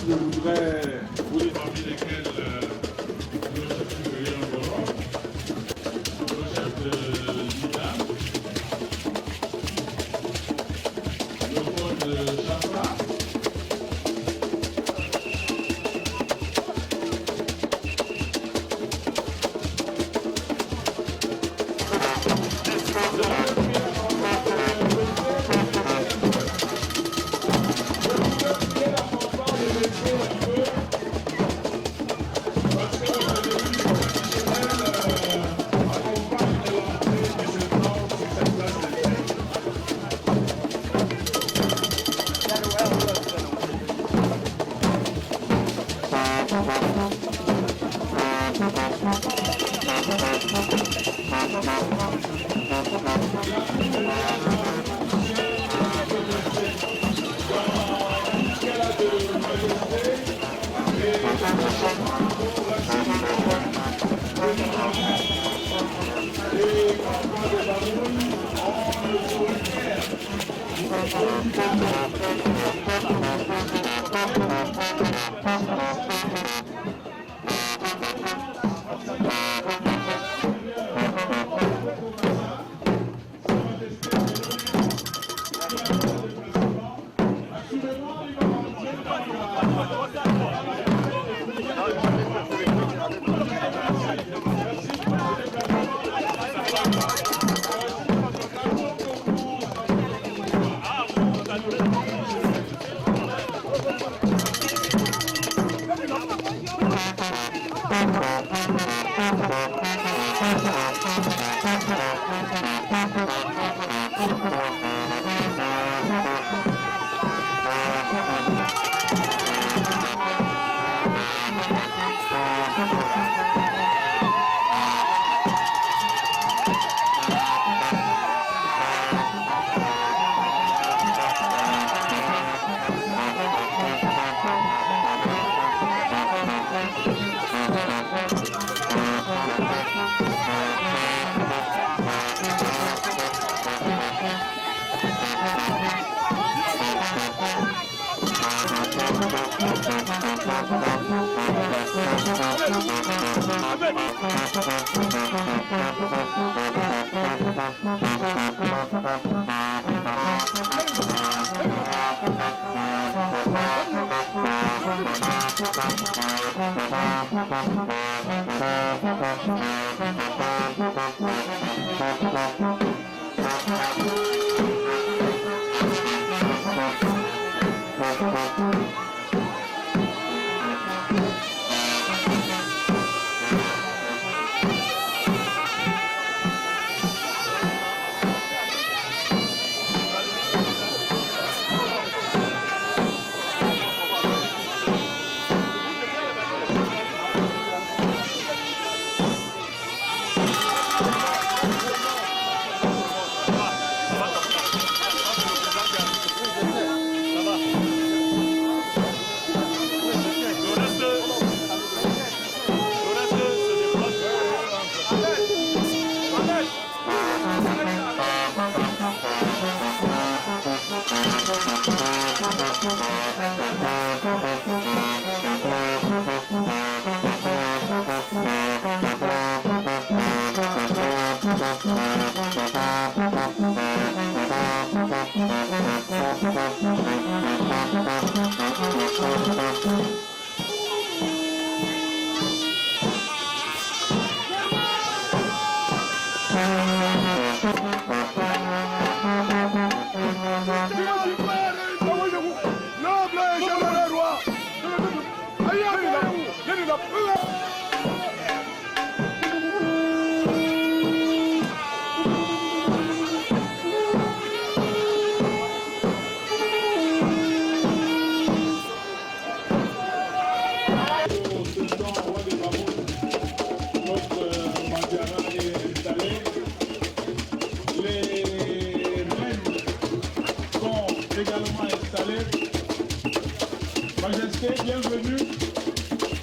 Je voudrais vous les parmi lesquels le chef supérieur Ngoro, le chef de l'IDA, le pôle Chapra,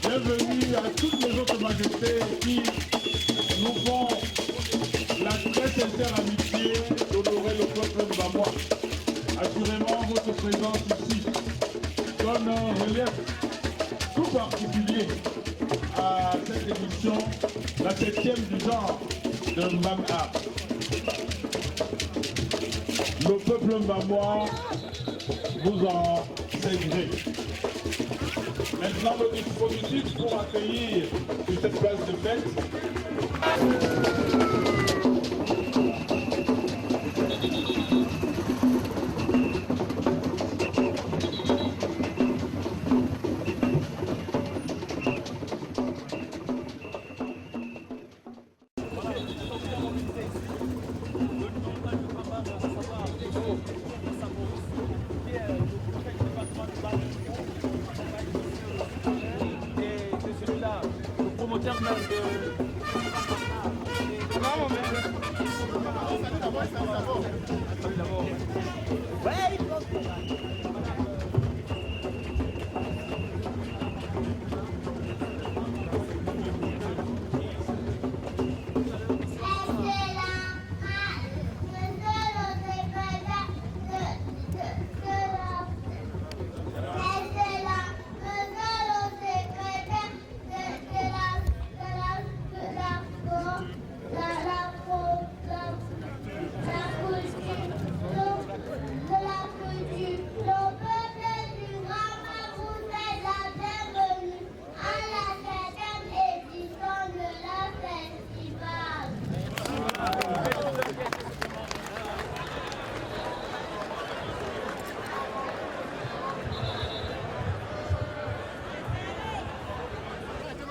Bienvenue à toutes les autres majestés qui nous font la très sincère amitié d'honorer le peuple mbamois. Assurément, votre présence ici donne un relief tout particulier à cette édition, la 7e du genre de Mbam Art. Le peuple mbamois vous en sait gré. Maintenant, le dispositif pour accueillir sur cette place de fête.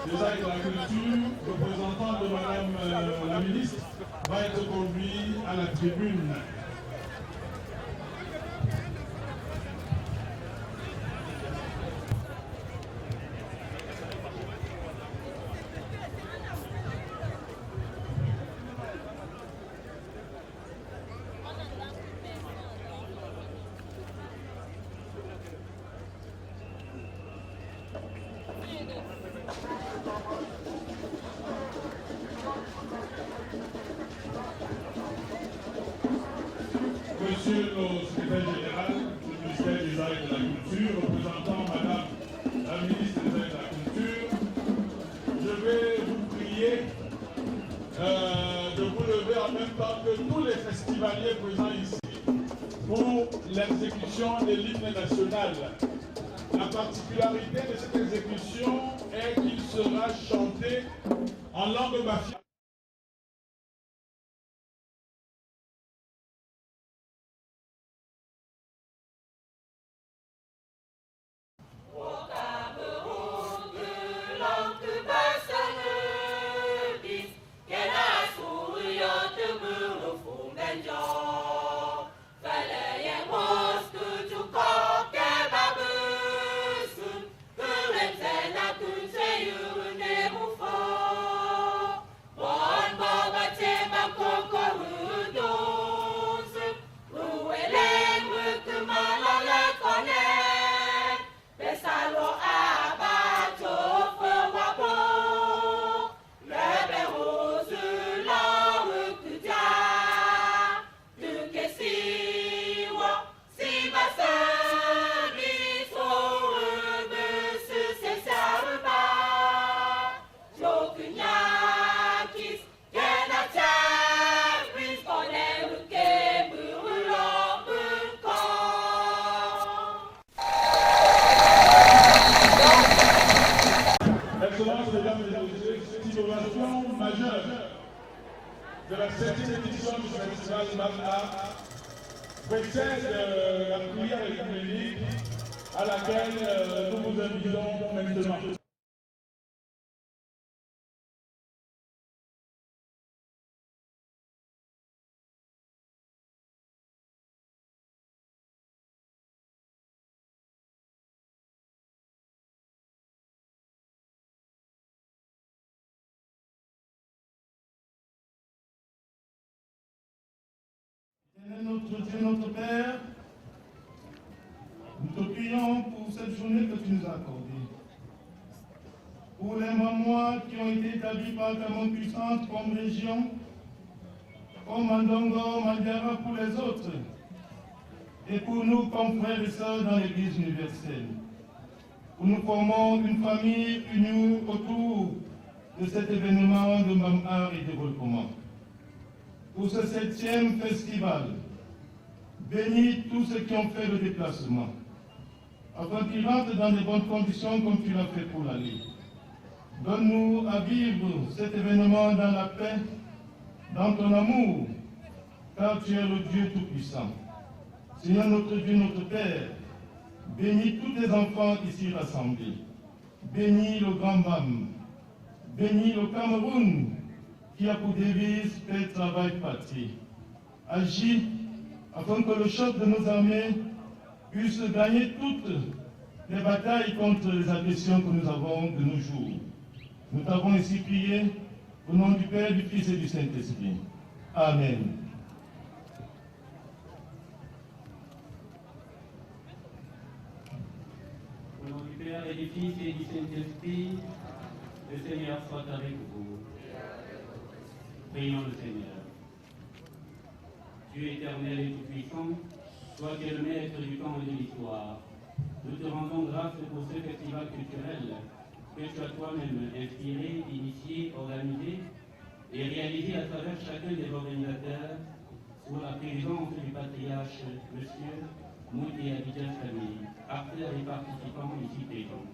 Déjà avec la culture, le représentant de Madame la ministre va être conduit à la tribune. Monsieur le secrétaire général du ministère des Arts et de la Culture, représentant Madame la la ministre de la Culture, je vais vous prier de vous lever en même temps que tous les festivaliers présents ici pour l'exécution de l'hymne national. La particularité de cette exécution est qu'il sera chanté en langue bafia. De la 7e édition du festival Bam-Art précède la prière écuménique à laquelle nous vous invitons maintenant. Notre Dieu, notre Père, nous te prions pour cette journée que tu nous as accordée. Pour les mois qui ont été établis par ta main puissante comme région, comme Mandongo, Mandara pour les autres, et pour nous comme frères et sœurs dans l'Église universelle. Où nous formons une famille unie autour de cet événement de Bam-Art et développement. Pour ce 7e festival, bénis tous ceux qui ont fait le déplacement, afin qu'ils rentrent dans de bonnes conditions comme tu l'as fait pour l'aller. Donne-nous à vivre cet événement dans la paix, dans ton amour, car tu es le Dieu Tout-Puissant. Seigneur notre Dieu, notre Père, bénis tous tes enfants ici rassemblés. Bénis le Grand Bam, bénis le Cameroun, qui a pour devise paix, travail, patrie. Agis afin que le choc de nos armées puisse gagner toutes les batailles contre les agressions que nous avons de nos jours. Nous t'avons ainsi prié au nom du Père, du Fils et du Saint-Esprit. Amen. Au nom du Père et du Fils et du Saint-Esprit, le Seigneur soit avec vous. Prions le Seigneur. Dieu éternel et tout-puissant, toi qui es le maître du temps et de l'histoire, nous te rendons grâce pour ce festival culturel que tu as toi-même inspiré, initié, organisé et réalisé à travers chacun des organisateurs sous la présidence du patriarche M. Mouti Abidjan Famille, acteurs et participants ici présents.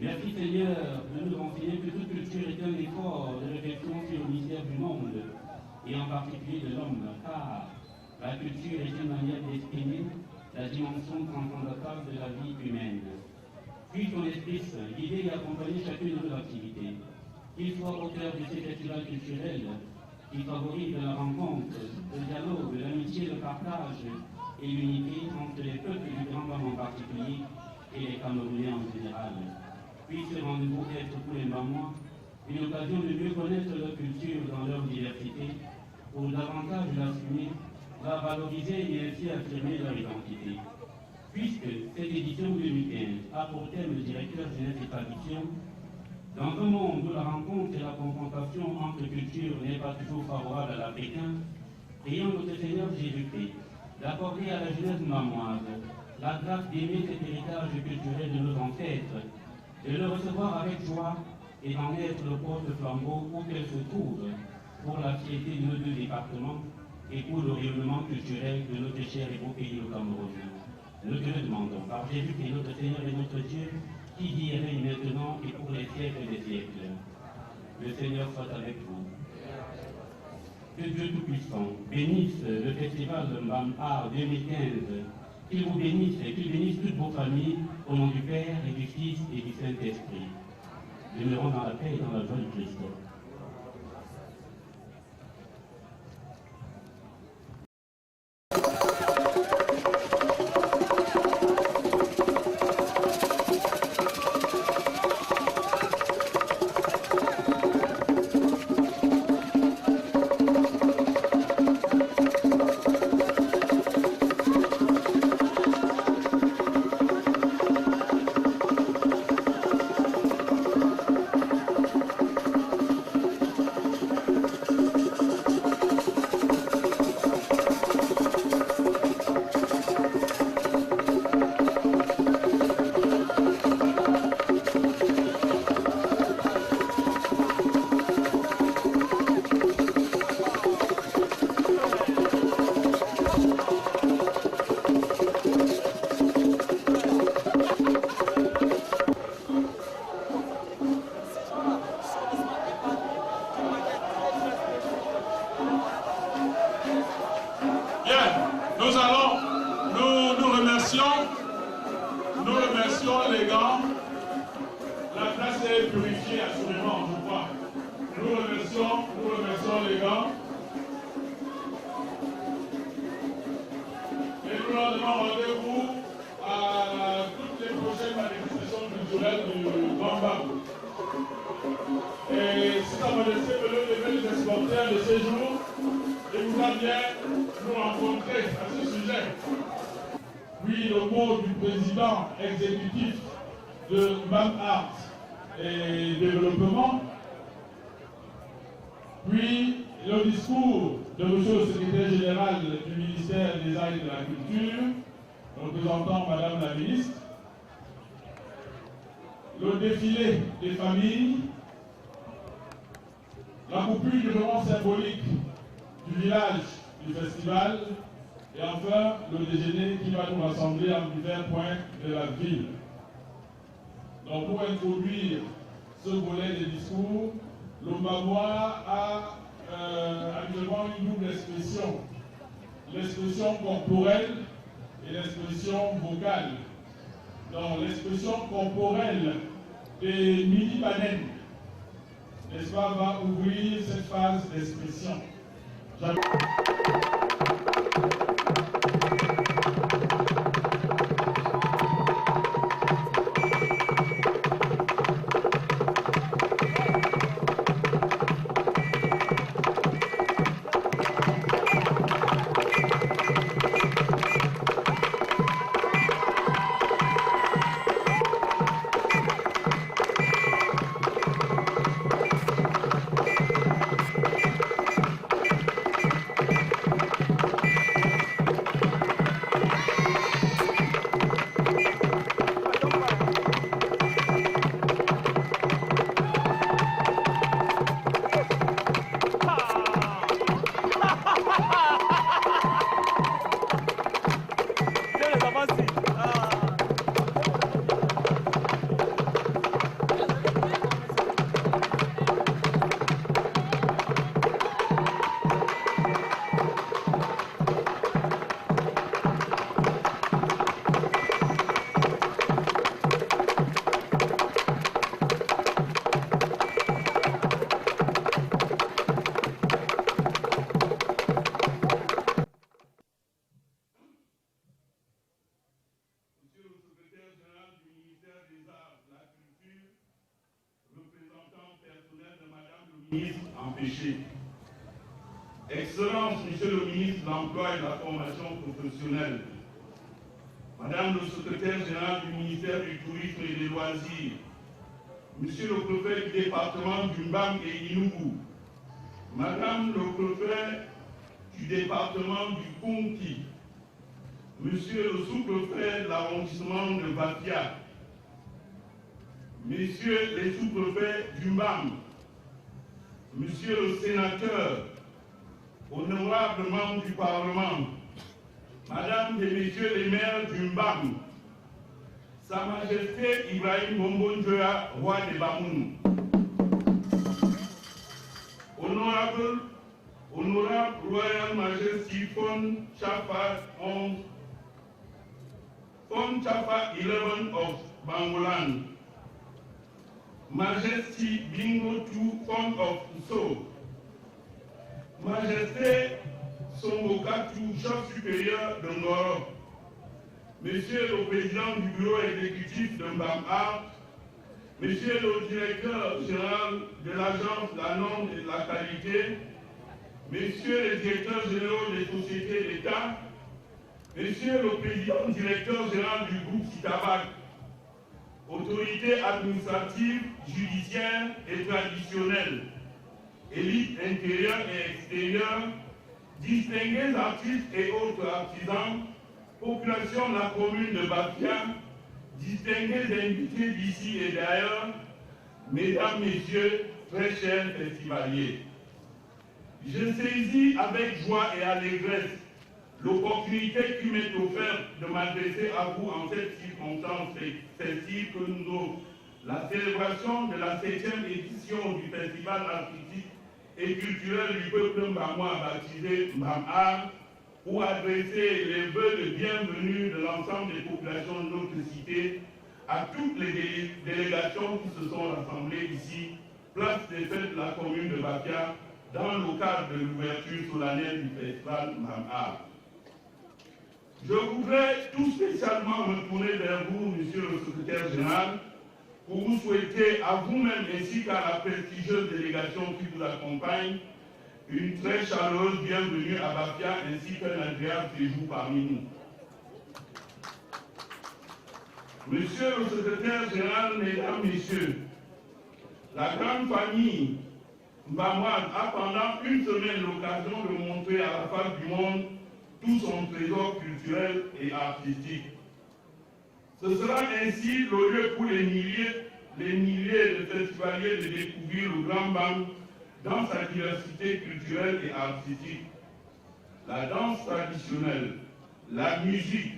Merci Seigneur de nous renseigner que toute culture est un effort de réflexion sur le mystère du monde et en particulier de l'homme, car la culture est une manière d'exprimer la dimension transcendantale de la vie humaine. Puis ton esprit guider et accompagner chacune de nos activités, qu'il soit au cœur de ces festivals culturels qui favorisent la rencontre, le dialogue, l'amitié, le partage et l'unité entre les peuples du Grand Bam en particulier et les Camerounais en général. Puis ce rendez-vous être pour les Bamois une occasion de mieux connaître leur culture dans leur diversité, pour davantage l'assumer, la valoriser et ainsi affirmer leur identité. Puisque cette édition 2015 a pour thème le directeur jeunesse et tradition, dans un monde où la rencontre et la confrontation entre cultures n'est pas toujours favorable à l'Africain, prions notre Seigneur Jésus-Christ d'accorder à la jeunesse mamoise la grâce d'aimer cet héritage culturel de nos ancêtres de le recevoir avec joie et d'en être le porte-flambeau où qu'elle se trouve pour la fierté de nos deux départements et pour le rayonnement culturel de notre cher et beau pays, le Cameroun. Nous te le demandons par Jésus qui est notre Seigneur et notre Dieu, qui vit et règne maintenant et pour les siècles des siècles. Le Seigneur soit avec vous. Que Dieu Tout-Puissant bénisse le festival de Mbam Art 2015, qu'il vous bénisse et qu'il bénisse toutes vos familles au nom du Père et du Fils et du Saint-Esprit. Demeurons dans la paix et dans la joie du Christ. Nous remercions les gars. La place est purifiée, assurément, je crois. Nous remercions les gars. Et nous leur donnons rendez-vous à toutes les prochaines manifestations culturelles du Grand Bab. Et si ça me laissait lever les exportateurs de ces jours, il voudra bien nous rencontrer à ce sujet. Puis le mot du président exécutif de Mbam Art et Développement, puis le discours de M. le secrétaire général du ministère des Arts et de la Culture, représentant Madame la ministre, le défilé des familles, la coupure du moment symbolique du village du festival, et enfin le déjeuner qui va nous rassembler en divers points de la ville. Donc pour introduire ce volet des discours, le Mbamois a actuellement une double expression, l'expression corporelle et l'expression vocale. Donc l'expression corporelle des mini-panènes, n'est-ce pas, va ouvrir cette phase d'expression. Empêché. Excellence, Monsieur le ministre de l'Emploi et de la Formation professionnelle, Madame le secrétaire général du ministère du Tourisme et des Loisirs, Monsieur le préfet du département du Mbam et Inugu, Madame le préfet du département du Konki, Monsieur le sous-préfet de l'arrondissement de Batia, Messieurs les sous-préfets du MBAM, Monsieur le sénateur, honorables membres du Parlement, Madame et Messieurs les maires du MBAM, Sa Majesté Ibrahim Bombo Njoya, roi de Bamoun, Honorable Royal Majesty Fon Chafa 11 of Bangolan, Majesty Bingo 2 Fon of Uso, Majesté Songokatu, chef supérieur de Ngoro, Monsieur le Président du Bureau exécutif de Mbam-Art, Monsieur le Directeur général de l'Agence de la norme et de la qualité, Messieurs les directeurs généraux des sociétés d'État, Monsieur le Président directeur général du groupe Citabac, autorités administratives, judiciaires et traditionnelles, élites intérieures et extérieures, distingués artistes et autres artisans, population de la commune de Bafia, distingués invités d'ici et d'ailleurs, Mesdames, Messieurs, très chers festivaliers. Je saisis avec joie et allégresse l'opportunité qui m'est offerte de m'adresser à vous en cette circonstance festive que nous offre la célébration de la 7e édition du Festival artistique et culturel du peuple mbamois baptisé Mbam-Art, pour adresser les vœux de bienvenue de l'ensemble des populations de notre cité à toutes les délégations qui se sont rassemblées ici, place des fêtes de la commune de Bafia, dans le cadre de l'ouverture solennelle du festival Mbam-Art. Je voudrais tout spécialement me tourner vers vous, Monsieur le Secrétaire général, pour vous souhaiter à vous-même ainsi qu'à la prestigieuse délégation qui vous accompagne une très chaleureuse bienvenue à Bafia ainsi qu'un agréable séjour parmi nous. Monsieur le Secrétaire général, Mesdames, Messieurs, la grande famille Mbamoise a pendant une semaine l'occasion de montrer à la face du monde tout son trésor culturel et artistique. Ce sera ainsi le lieu pour les milliers de festivaliers de découvrir le Grand Mbam dans sa diversité culturelle et artistique. La danse traditionnelle, la musique,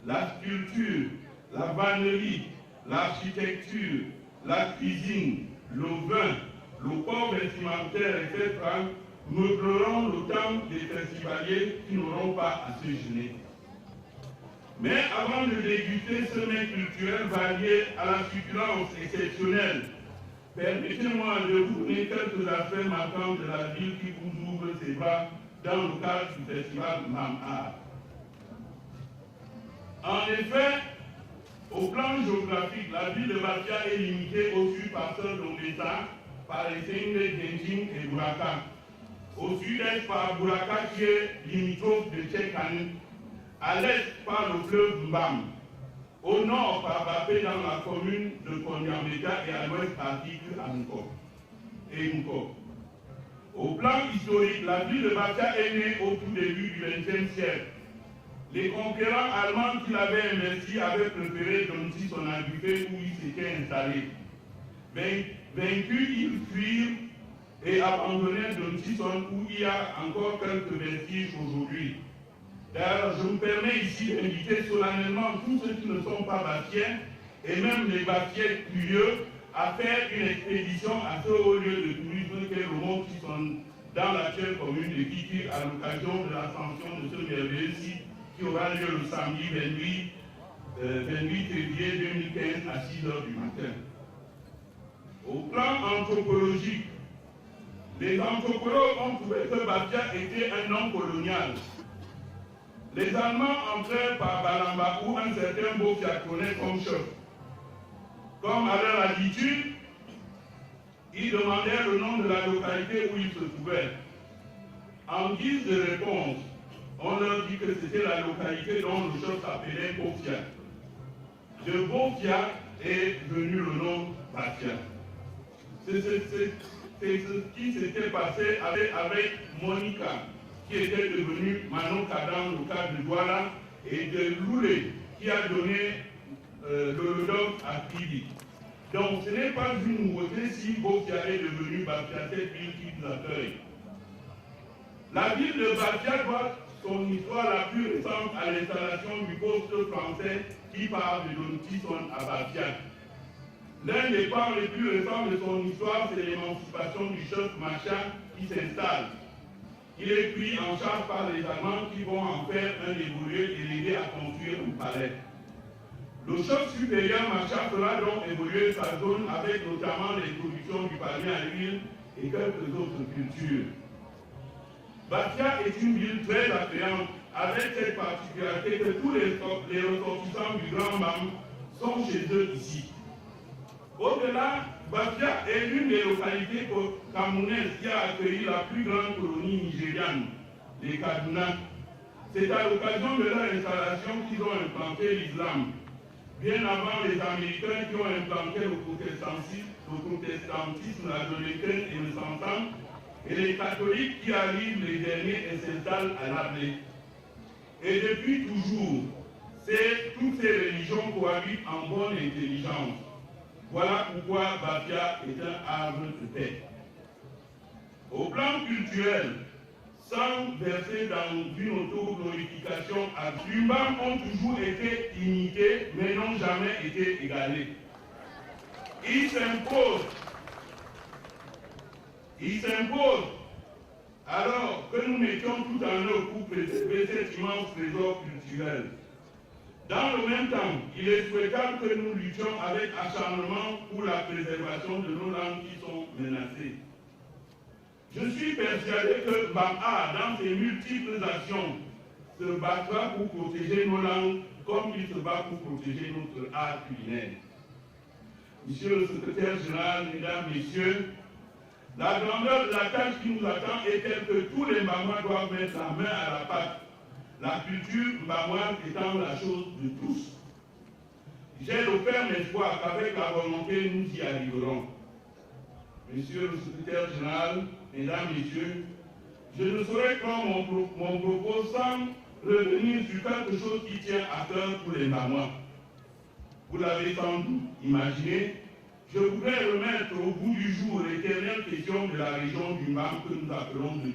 la sculpture, la vannerie, l'architecture, la cuisine, le vin, le port vestimentaire, etc. meubleront le temps des festivaliers qui n'auront pas à se gêner. Mais avant de déguster ce mets culturel varié à la succulence exceptionnelle, permettez-moi de vous donner quelques aspects marquants de la ville qui vous ouvre ses bras dans le cadre du festival Mbam-Art. En effet, au plan géographique, la ville de Bafia est limitée au sud par celle d'Ombessa, par les Sengde, Genjing et Buraka. Au sud-est par Buraka qui est limitrophe de Tchekan, à l'est par le fleuve Mbam, au nord par Bapé dans la commune de Konyambeka et à l'ouest par Tiku et Nko. Au plan historique, la ville de Bafia est née au tout début du XXe siècle. Les conquérants allemands qui l'avaient investi avaient préféré Donti son Agrippé où il s'était installé. Vaincus, ils fuirent et abandonnèrent Donti-son où il y a encore quelques vestiges aujourd'hui. D'ailleurs, je me permets ici d'inviter solennellement tous ceux qui ne sont pas bafiens et même les bafiens curieux à faire une expédition à ce haut lieu de tourisme qu'est le Mont Tisson dans l'actuelle commune de Kiki à l'occasion de l'ascension de ce merveilleux site qui aura lieu le samedi 28 février 2015 à 6 h du matin. Au plan anthropologique, les anthropologues ont trouvé que Bafia était un nom colonial. Les Allemands entrèrent par Balamba où un certain Bofia connaît comme chef. Comme à leur habitude, ils demandèrent le nom de la localité où ils se trouvaient. En guise de réponse, on leur dit que c'était la localité dont le chef s'appelait Bofia. De Bofia est venu le nom Bafia. C'est ce qui s'était passé avec Monica, qui était devenue Manoka dans le cadre de Douala, et de Loulé, qui a donné le nom à Pili. Donc ce n'est pas une nouveauté si Bafia est devenu Bafia, cette ville qui nous accueille. La ville de Bafia doit son histoire la plus récente à l'installation du poste français qui part de Donutison à Bafia. L'un des pans les plus récents de son histoire, c'est l'émancipation du chef Macha qui s'installe. Il est pris en charge par les Allemands qui vont en faire un évolué et l'aider à construire un palais. Le chef supérieur Macha fera donc évoluer sa zone avec notamment l'introduction du palmier à l'huile et quelques autres cultures. Bafia est une ville très attrayante, avec cette particularité que tous les ressortissants du Grand Bam sont chez eux ici. Au-delà, Bafia est l'une des localités camerounaises qui a accueilli la plus grande colonie nigériane, les Kaduna. C'est à l'occasion de leur installation qu'ils ont implanté l'islam, bien avant les Américains qui ont implanté le protestantisme, la dominicaine et le santan, et les catholiques qui arrivent les derniers et s'installent à l'armée. Et depuis toujours, toutes ces religions cohabitent en bonne intelligence. Voilà pourquoi Bafia est un havre de paix. Au plan culturel, sans verser dans une autoglorification, les Mbam ont toujours été imités, mais n'ont jamais été égalés. Ils s'imposent. Alors que nous mettions tout en œuvre pour préserver cet immense trésor culturel. Dans le même temps, il est souhaitable que nous luttions avec acharnement pour la préservation de nos langues qui sont menacées. Je suis persuadé que Bam'a, dans ses multiples actions, se battra pour protéger nos langues comme il se bat pour protéger notre art culinaire. Monsieur le secrétaire général, mesdames, messieurs, la grandeur de la tâche qui nous attend est telle que tous les Mbamouas doivent mettre la main à la pâte. La culture mbamouane étant la chose de tous. J'ai le ferme espoir qu'avec la volonté, nous y arriverons. Monsieur le secrétaire général, mesdames, messieurs, je ne saurais prendre mon propos sans revenir sur quelque chose qui tient à cœur pour les Mbamouas. Vous l'avez sans doute imaginé, je voudrais remettre au bout du jour l'éternelle question de la région du Mbam que nous appelons de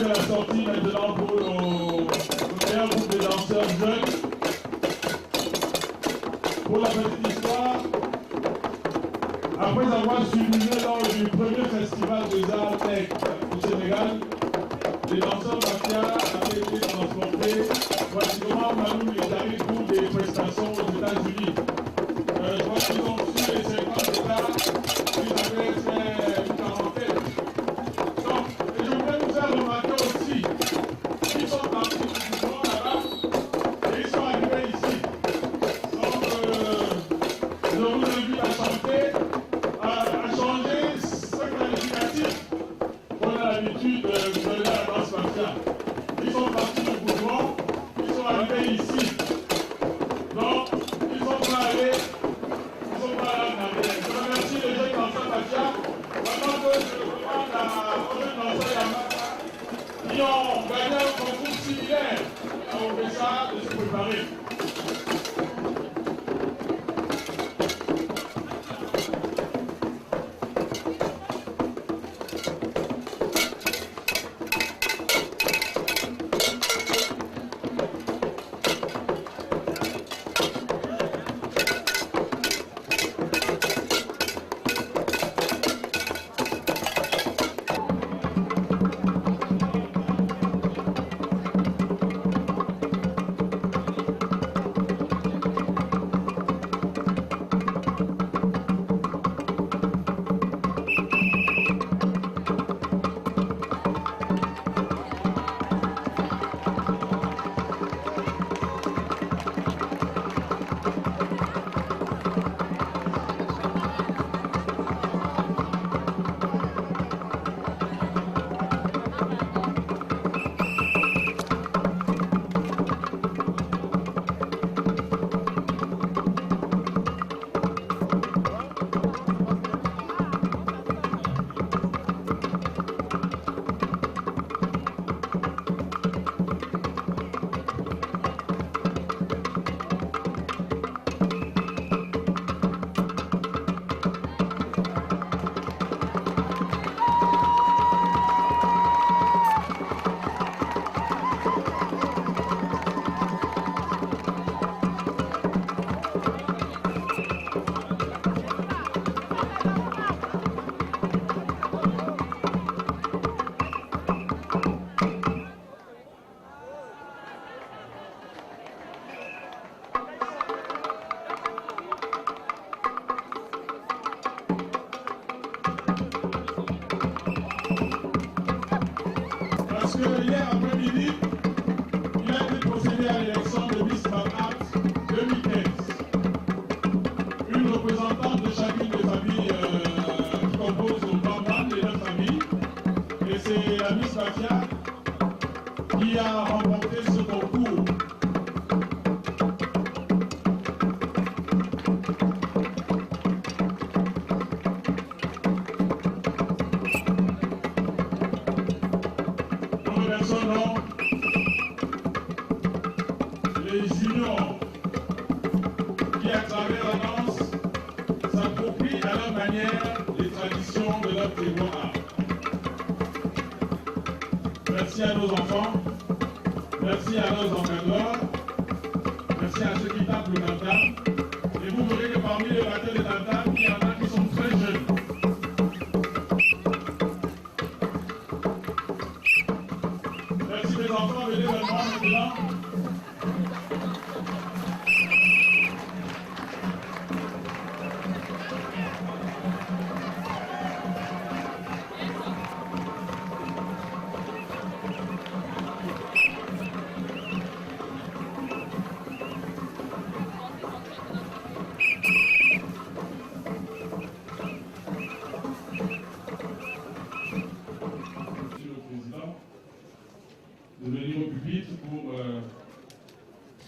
de la sortie maintenant pour le meilleur groupe de danseurs jeunes. Pour la petite histoire, après avoir suivi lors du premier festival des arts tech au Sénégal, les danseurs Bafia avaient été transportés pratiquement parmi les tarifs pour des prestations aux États-Unis. Je crois qu'ils ont su les 50 États, ils avaient fait une quarantaine. Donc, et je voudrais vous faire remarquer aussi qu'ils sont partis du monde là-bas préparer. Parce que hier après-midi, il a été procédé à l'élection de Miss Barnat 2015. Une représentante de chacune des familles qui composent le Bambam, les 9 familles. Et c'est la Miss Batia qui a remporté ce concours. Les juniors qui, à travers la danse, s'approprient à leur manière les traditions de leur terroir. Merci à nos enfants, merci à nos encadreurs, merci à ceux qui tapent le tam-tam. Et vous verrez que parmi les batteurs de tam-tam, il y en a qui sont très jeunes. Merci mes enfants, venez vers moi maintenant. De venir au pupitre pour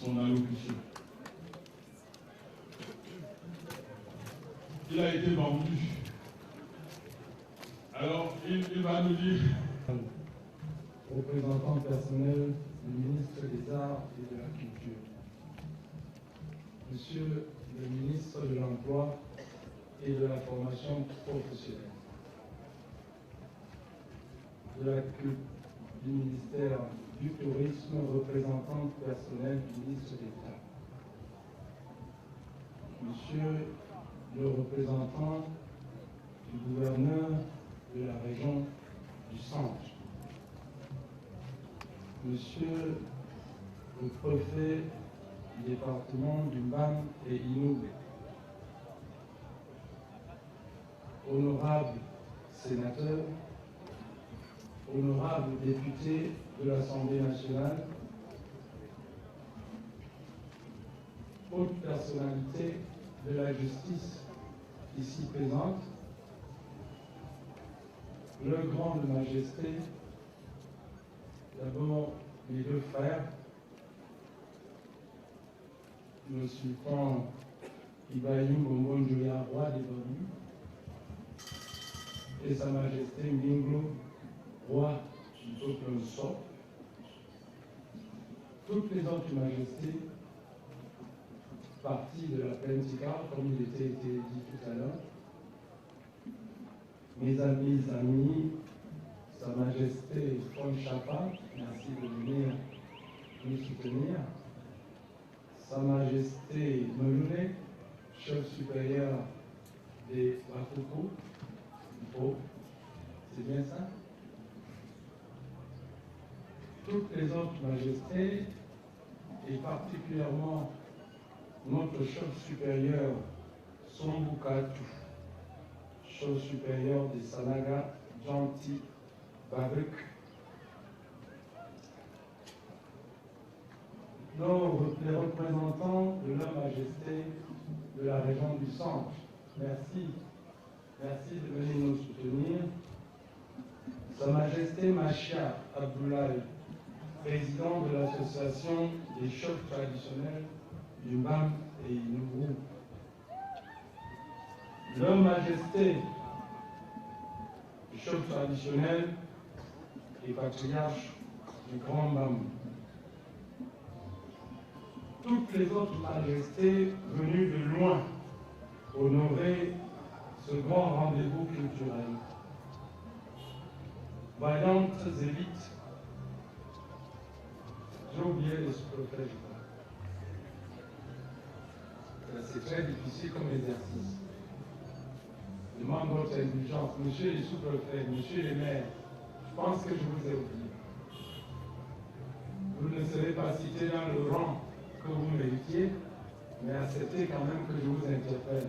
son allocution. Il a été vendu. Alors, il va nous dire... Représentant personnel du ministre des Arts et de la Culture. Monsieur le ministre de l'Emploi et de la Formation professionnelle. Du ministère du Tourisme, représentant personnel du ministre d'État. Monsieur le représentant du gouverneur de la région du Centre. Monsieur le préfet du département du Mbam et Inoubé. Honorables sénateurs, honorables députés de l'Assemblée nationale, haute personnalité de la justice ici présente, le grand de majesté, d'abord mes deux frères, le sultan Ibrahim Bombonjoya, roi des Bonus, et sa majesté Mingo, roi du peuple Sop, toutes les autres majestés, partie de la Pentica, comme il était dit tout à l'heure. Mes amis, Sa Majesté Fon Chapa, merci de venir nous soutenir. Sa Majesté Melouné, chef supérieur des Bafoukou, c'est bien ça? Toutes les autres majestés, et particulièrement notre chef supérieur Sombukatu, chef supérieur des Sanaga, Gentil, Babek, les représentants de la Majesté de la région du Centre. Merci de venir nous soutenir. Sa Majesté Machia Abdoulaye, président de l'association des chefs traditionnels du MBAM et Inougou. Leur Majesté, le chef traditionnel et patriarche du Grand MBAM. Toutes les autres majestés venues de loin honorer ce grand rendez-vous culturel. Vaillantes élites, j'ai oublié les sous-préfets, c'est très difficile comme exercice. Je demande votre indulgence. Monsieur les sous-préfets, monsieur les maires, je pense que je vous ai oublié. Vous ne serez pas cité dans le rang que vous méritiez, mais acceptez quand même que je vous interpelle.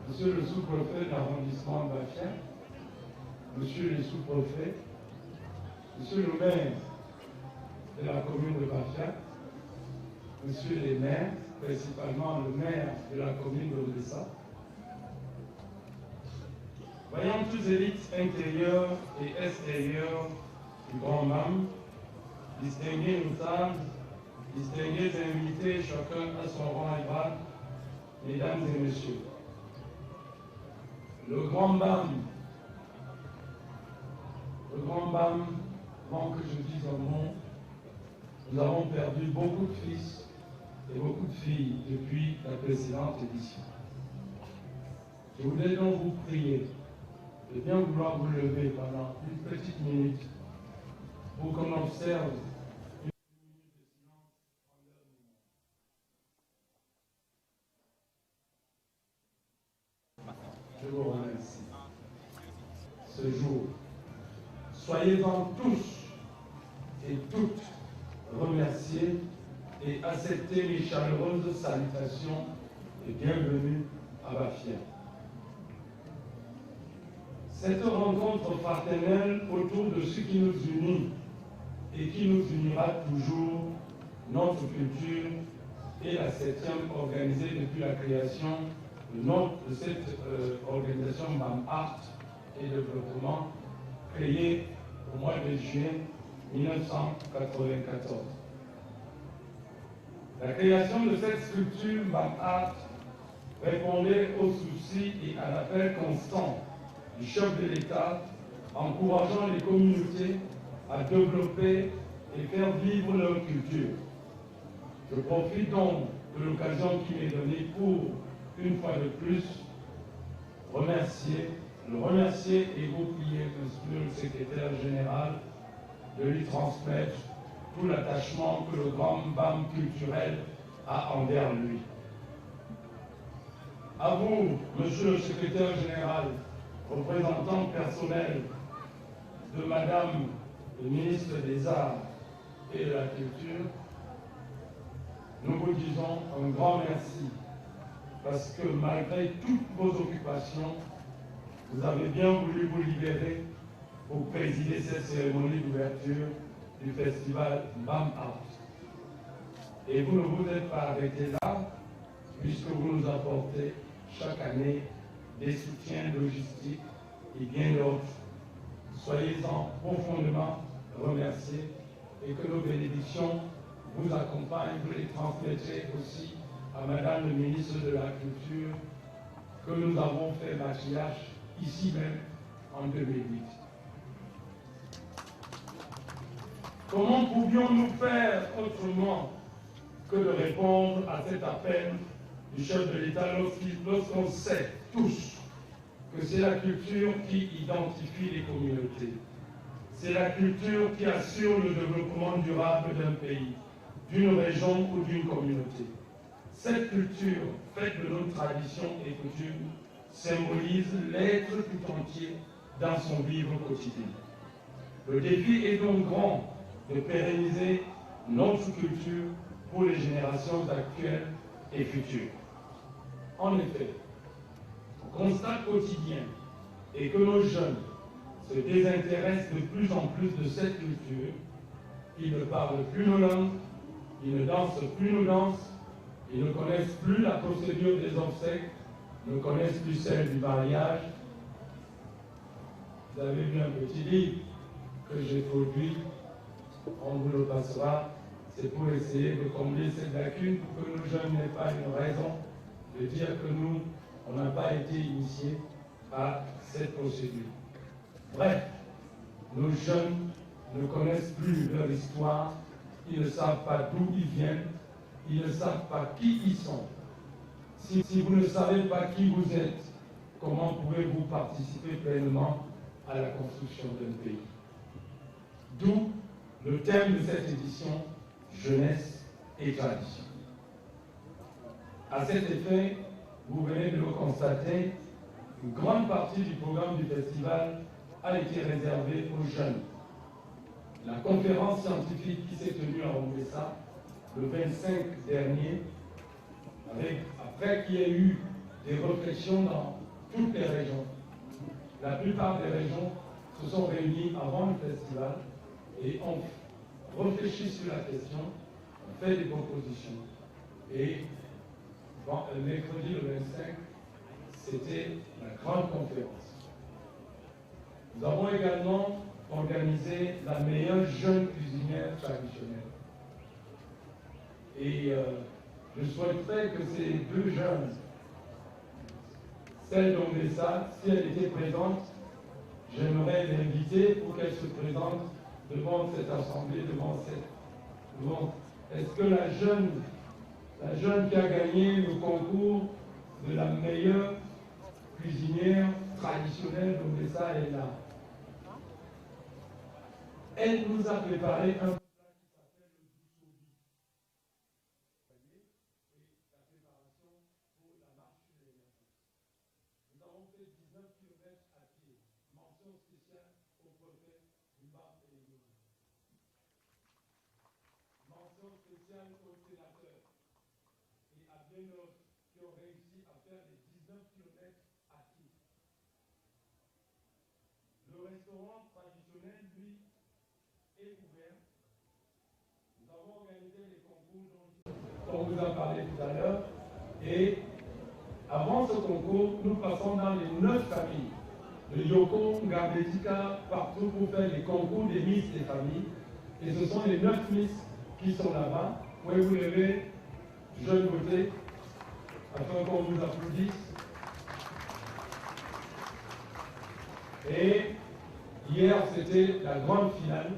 Monsieur le sous-préfet de l'arrondissement de Bafia, monsieur les sous-préfets, monsieur le maire de la commune de Bafia, monsieur les maires, principalement le maire de la commune d'Odessa, voyant tous élites intérieures et extérieures du Grand MBAM, distingués notables, distingués invités, chacun à son rang et grade, mesdames et messieurs, le Grand MBAM, avant que je dise un mot, nous avons perdu beaucoup de fils et beaucoup de filles depuis la précédente édition. Je voudrais donc vous prier de bien vouloir vous lever pendant une petite minute pour qu'on observe une minute de silence en leur mémoire. Je vous remercie. Ce jour, soyez-en tous et toutes remerciés et acceptez les chaleureuses salutations et bienvenue à Bafia. Cette rencontre fraternelle autour de ce qui nous unit et qui nous unira toujours, notre culture, est la 7e organisée depuis la création de cette organisation MBAM Art et Développement, créée au mois de juin 1994. La création de cette structure MBAM Art répondait aux soucis et à l'appel constant du chef de l'État, encourageant les communautés à développer et faire vivre leur culture. Je profite donc de l'occasion qui m'est donnée pour, une fois de plus, le remercier et vous prier, monsieur le secrétaire général, de lui transmettre tout l'attachement que le Grand MBAM culturel a envers lui. À vous, monsieur le secrétaire général, représentant personnel de Madame le ministre des Arts et de la Culture, nous vous disons un grand merci parce que malgré toutes vos occupations, vous avez bien voulu vous libérer pour présider cette cérémonie d'ouverture du festival MBAM Art. Et vous ne vous êtes pas arrêté là, puisque vous nous apportez chaque année des soutiens logistiques et bien d'autres. Soyez-en profondément remerciés et que nos bénédictions vous accompagnent. Vous les transmettrez aussi à Madame le ministre de la Culture que nous avons fait maquillage ici même en 2008. Comment pouvions-nous faire autrement que de répondre à cet appel du chef de l'État lorsqu'on sait tous que c'est la culture qui identifie les communautés. C'est la culture qui assure le développement durable d'un pays, d'une région ou d'une communauté. Cette culture, faite de nos traditions et coutumes, symbolise l'être tout entier dans son vivre quotidien. Le défi est donc grand de pérenniser notre culture pour les générations actuelles et futures. En effet, le constat quotidien est que nos jeunes se désintéressent de plus en plus de cette culture. Ils ne parlent plus nos langues, ils ne dansent plus nos danses, ils ne connaissent plus la procédure des obsèques, ne connaissent plus celle du mariage. Vous avez vu un petit livre que j'ai produit, on vous le passera, c'est pour essayer de combler cette lacune pour que nos jeunes n'aient pas une raison de dire que nous, on n'a pas été initiés à cette procédure. Bref, nos jeunes ne connaissent plus leur histoire, ils ne savent pas d'où ils viennent, ils ne savent pas qui ils sont. Si vous ne savez pas qui vous êtes, comment pouvez-vous participer pleinement à la construction d'un pays? D'où le thème de cette édition, jeunesse et tradition. À cet effet, vous venez de le constater, une grande partie du programme du festival a été réservée aux jeunes. La conférence scientifique qui s'est tenue à Ombessa le 25 dernier, après qu'il y ait eu des réflexions dans toutes les régions, la plupart des régions se sont réunies avant le festival et ont réfléchi sur la question, ont fait des propositions. Et le mercredi le 25, c'était la grande conférence. Nous avons également organisé la meilleure jeune cuisinière traditionnelle. Et je souhaiterais que ces deux jeunes, celle d'Ombessa, si elle était présente, j'aimerais l'inviter pour qu'elle se présente devant cette assemblée, Est-ce que la jeune qui a gagné le concours de la meilleure cuisinière traditionnelle d'Ombessa est là? Elle nous a préparé un plat qui s'appelle le boussobi. Et la préparation pour la marche sur les enfants. Nous avons fait 19 km à pied. Mention spéciale au préfet du Bas et du Nord. Mention spéciale aux sénateurs et à bien d'autres qui ont réussi à faire les 19 km à pied. Le restaurant traditionnel, lui, est ouvert. Nous avons organisé les concours dont on vous a parlé tout à l'heure. Et avant ce concours, nous passons dans les 9 familles. De Yoko, Ngambedika, partout pour faire les concours des Miss des familles. Et ce sont les 9 Miss qui sont là-bas. Pouvez-vous lever, jeune beauté, afin qu'on vous applaudisse. Et hier, c'était la grande finale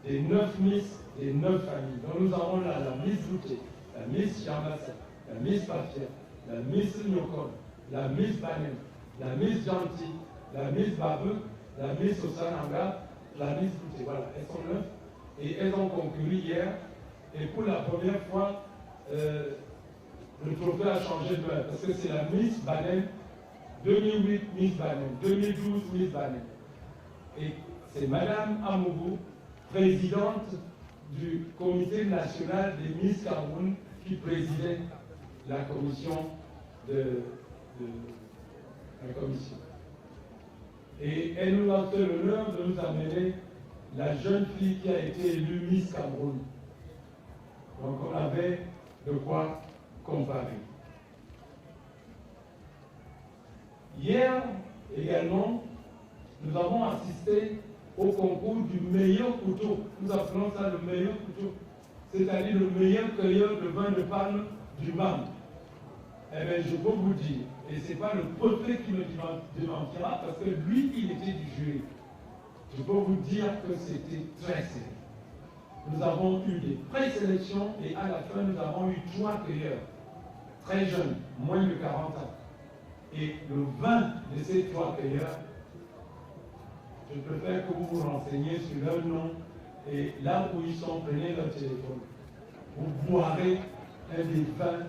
des 9 Miss des 9 familles. Donc nous avons là la Miss Bouté, la Miss Chambassa, la Miss Pafia, la Miss Nyokon, la Miss Banem, la Miss Gentil, la Miss Babeu, la Miss Osananga, la Miss Bouté. Voilà, elles sont 9 et elles ont conclu hier. Et pour la première fois, le trophée a changé de main parce que c'est la Miss Banem, 2008 Miss Banem, 2012 Miss Banem. Et c'est Madame Amougou, présidente du comité national des Miss Cameroun, qui présidait la commission la commission. Et elle nous a fait l'honneur de nous amener la jeune fille qui a été élue Miss Cameroun. Donc on avait de quoi comparer. Hier également, nous avons assisté au concours du meilleur couteau. Nous appelons ça le meilleur couteau, c'est-à-dire le meilleur cueilleur de vin de palme du MAM. Eh bien, je peux vous dire, et ce n'est pas le préfet qui me démentira, parce que lui, il était du jury. Je peux vous dire que c'était très serré. nous avons eu des présélections et à la fin, nous avons eu 3 cueilleurs, très jeunes, moins de 40 ans. Et le 20 de ces 3 cueilleurs, je préfère que vous vous renseigniez sur leur nom et là où ils sont, prenez leur téléphone. Vous boirez un des vins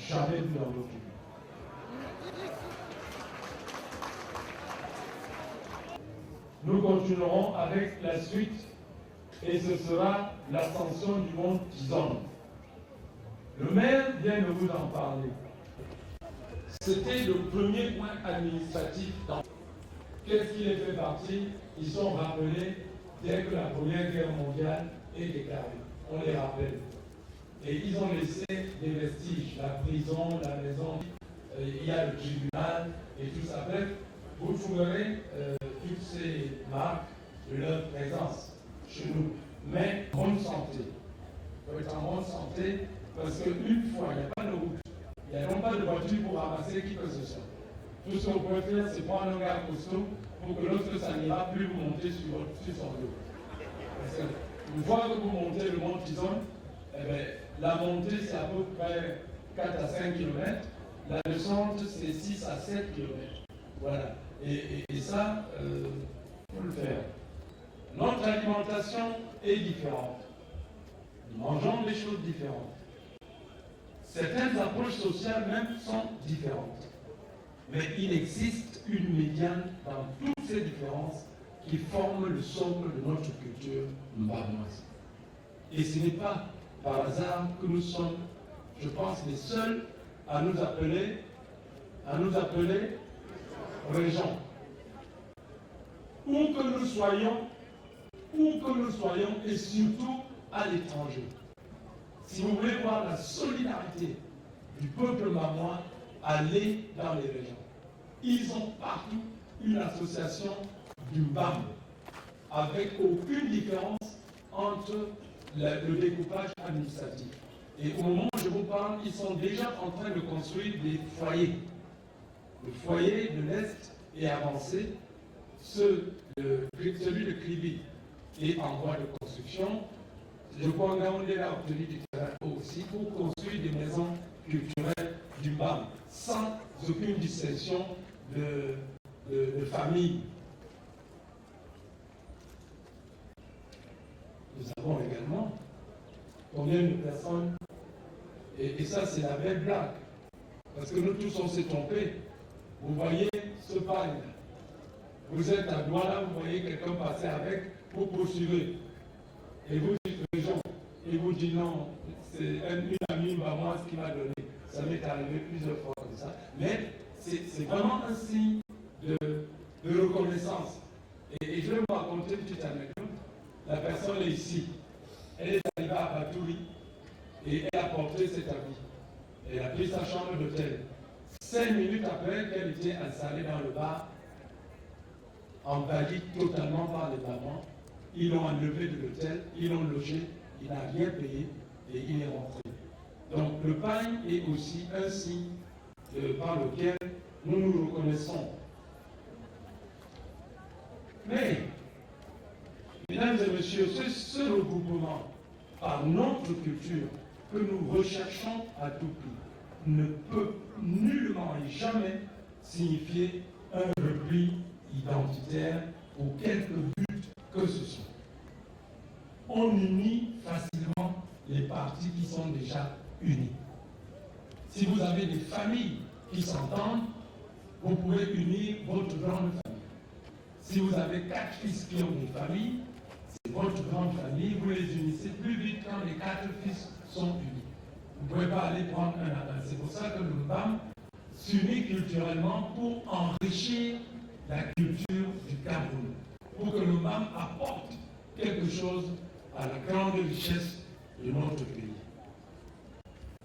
jamais vu dans votre vie. Nous continuerons avec la suite et ce sera l'ascension du mont Tizon. Le maire vient de vous en parler. C'était le premier point administratif. Qu'est-ce qui les fait partie? Ils sont rappelés dès que la Première Guerre mondiale est déclarée. On les rappelle. Et ils ont laissé des vestiges, la prison, la maison, il y a le tribunal et tout ça. Bref, vous trouverez toutes ces marques de leur présence chez nous. Mais bonne santé. Il faut être en bonne santé parce qu'une fois, il n'y a pas de route. Il n'y a donc pas de voiture pour ramasser qui que ce soit. Tout ce que vous pouvez faire, c'est prendre un gars costaud pour que lorsque ça n'ira plus, vous montez sur son dos. Parce que une fois que vous montez le mont Tizon, eh bien, la montée, c'est à peu près 4 à 5 km. La descente, c'est 6 à 7 km. Voilà. Et ça, il faut le faire. Notre alimentation est différente. Nous mangeons des choses différentes. Certaines approches sociales même sont différentes. Mais il existe une médiane dans toutes ces différences qui forment le socle de notre culture mbamoise. Et ce n'est pas par hasard que nous sommes, je pense, les seuls à nous appeler régions. Où que nous soyons, et surtout à l'étranger. Si vous voulez voir la solidarité du peuple mamois, allez dans les régions. Ils ont partout une association du BAM, avec aucune différence entre le découpage administratif. Et au moment où je vous parle, ils sont déjà en train de construire des foyers. Le foyer de l'Est est avancé, celui de Kribi est en voie de construction. Je crois qu'on a obtenu du terrain aussi pour construire des maisons culturelles du BAM, sans aucune distinction de famille. Nous avons également combien de personnes, et ça c'est la belle blague, parce que nous tous on s'est trompés. Vous voyez ce pagne, vous êtes à Douala, vous voyez quelqu'un passer avec, vous poursuivez, et vous dites région, et vous dites non, c'est une amie maman qui m'a donné. Ça m'est arrivé plusieurs fois comme ça, mais c'est vraiment un signe de reconnaissance. Et je vais vous raconter une petite anecdote. La personne est ici. Elle est arrivée à Batouri et elle a porté cet habit. Elle a pris sa chambre d'hôtel. 5 minutes après qu'elle était installée dans le bar, envahie totalement par les mamans, ils l'ont enlevé de l'hôtel, ils l'ont logé, il n'a rien payé et il est rentré. Donc le pagne est aussi un signe par lequel nous nous reconnaissons. Mais, mesdames et messieurs, c'est ce regroupement par notre culture que nous recherchons à tout prix ne peut nullement et jamais signifier un repli identitaire pour quelque but que ce soit. On unit facilement les parties qui sont déjà unies. Si vous avez des familles qui s'entendent, vous pouvez unir votre grande famille. Si vous avez 4 fils qui ont des familles, c'est votre grande famille, vous les unissez plus vite quand les 4 fils sont unis. Vous ne pouvez pas aller prendre un à un. C'est pour ça que le BAM s'unit culturellement pour enrichir la culture du Cameroun, pour que le BAM apporte quelque chose à la grande richesse de notre pays.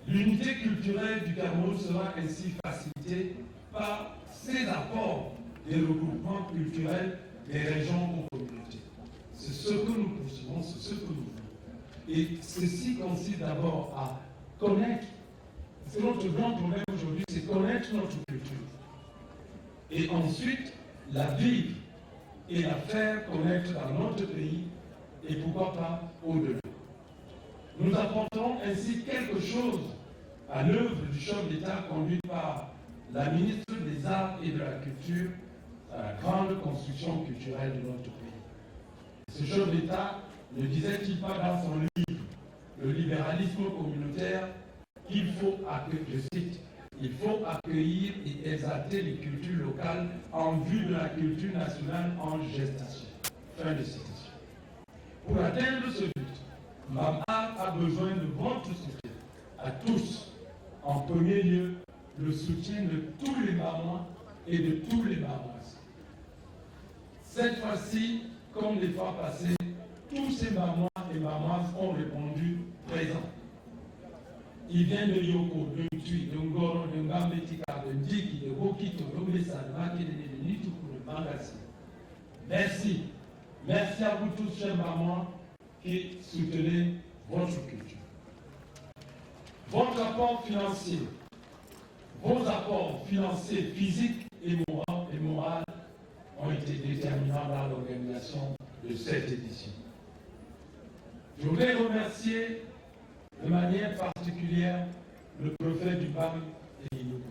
L'unité culturelle du Cameroun sera ainsi facilitée par ces apports des regroupements culturels des régions aux communautés. C'est ce que nous poursuivons, c'est ce que nous voulons. Et ceci consiste d'abord à connaître, c'est notre grand problème aujourd'hui, c'est connaître notre culture. Et ensuite, la vivre et la faire connaître dans notre pays, et pourquoi pas au-delà. Nous apporterons ainsi quelque chose à l'œuvre du chef d'État conduite par la ministre des Arts et de la Culture à la grande construction culturelle de notre pays. Ce chef d'État ne disait-il pas dans son livre « Le libéralisme communautaire » qu'il faut accueillir, je cite, il faut accueillir et exalter les cultures locales en vue de la culture nationale en gestation. Fin de citation. Pour atteindre ce but, Mamar a besoin de votre soutien, à tous. En premier lieu, le soutien de tous les mamans et de tous les mamas. Cette fois-ci, comme les fois passées, tous ces mamans et mamas ont répondu présent. Il vient de Yoko, de Ntui, de Ngoro, de Ngambetika, de Ndiki, de Bokito, de Oblessa, de Makede, de Nituku, de Bangassi. Merci. Merci à vous tous, chers mamans, qui soutenez votre culture. Votre apport financier, vos apports financiers, physiques et moraux ont été déterminants dans l'organisation de cette édition. Je voudrais remercier de manière particulière le préfet du BAM et Inuko,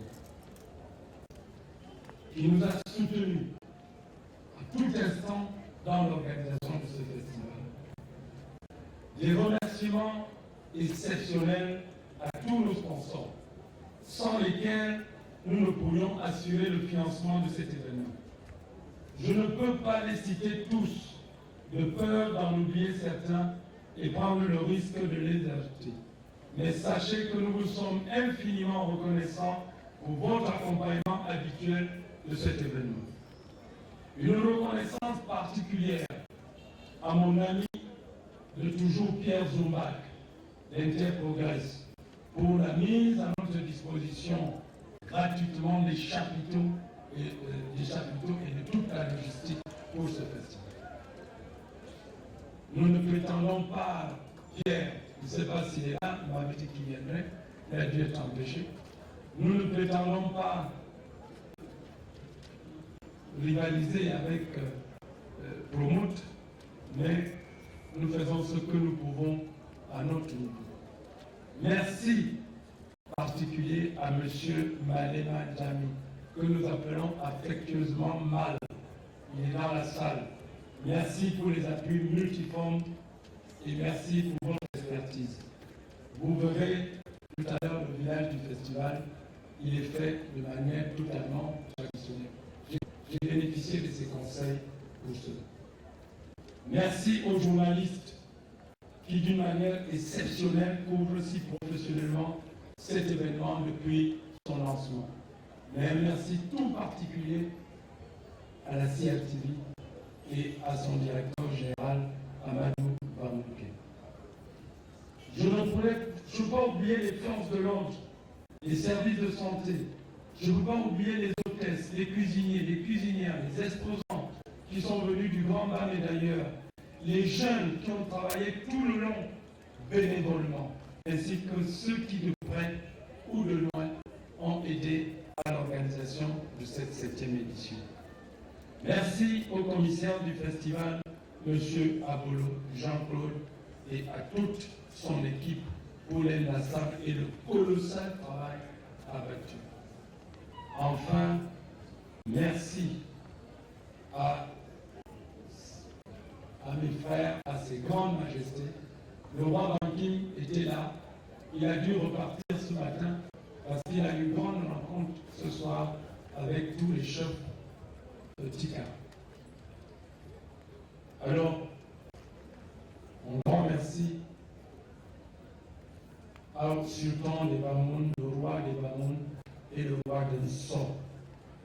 qui nous a soutenus à tout instant dans l'organisation de ce festival. Des remerciements exceptionnels à tous nos sponsors, sans lesquels nous ne pourrions assurer le financement de cet événement. Je ne peux pas les citer tous, de peur d'en oublier certains et prendre le risque de les ajouter. Mais sachez que nous vous sommes infiniment reconnaissants pour votre accompagnement habituel de cet événement. Une reconnaissance particulière à mon ami de toujours Pierre Zoumbach, d'Interprogress, pour la mise à notre disposition gratuitement des chapiteaux et de toute la logistique pour ce festival. Nous ne prétendons pas, Pierre, je ne sais pas s'il est là, il m'avait dit qu'il viendrait, il a dû être empêché. Nous ne prétendons pas rivaliser avec Promote, mais nous faisons ce que nous pouvons à notre niveau. Merci en particulier à M. Malema Djami, que nous appelons affectueusement Mal. Il est dans la salle. Merci pour les appuis multiformes et merci pour votre expertise. Vous verrez tout à l'heure le village du festival, il est fait de manière totalement traditionnelle. J'ai bénéficié de ces conseils pour cela. Merci aux journalistes qui, d'une manière exceptionnelle, couvrent si professionnellement cet événement depuis son lancement. Mais un merci tout particulier à la CRTV et à son directeur général, Amadou Bamouké. Je ne peux pas oublier les forces de l'ordre, les services de santé. Je ne peux pas oublier les hôtesses, les cuisiniers, les cuisinières, les exposants qui sont venus du Grand Bam et d'ailleurs, les jeunes qui ont travaillé tout le long bénévolement, ainsi que ceux qui de près ou de loin ont aidé à l'organisation de cette 7e édition. Merci au commissaire du festival, M. Abolo, Jean-Claude, et à toute son équipe pour l'inlassable et le colossal travail abattu. Enfin, merci à mes frères, à ses grandes majestés. Le roi Banking était là. Il a dû repartir ce matin parce qu'il a eu une grande rencontre ce soir avec tous les chefs de Tika. Alors, un grand merci au sultan des Bamoun, le roi des Bamoun et le roi de Nissor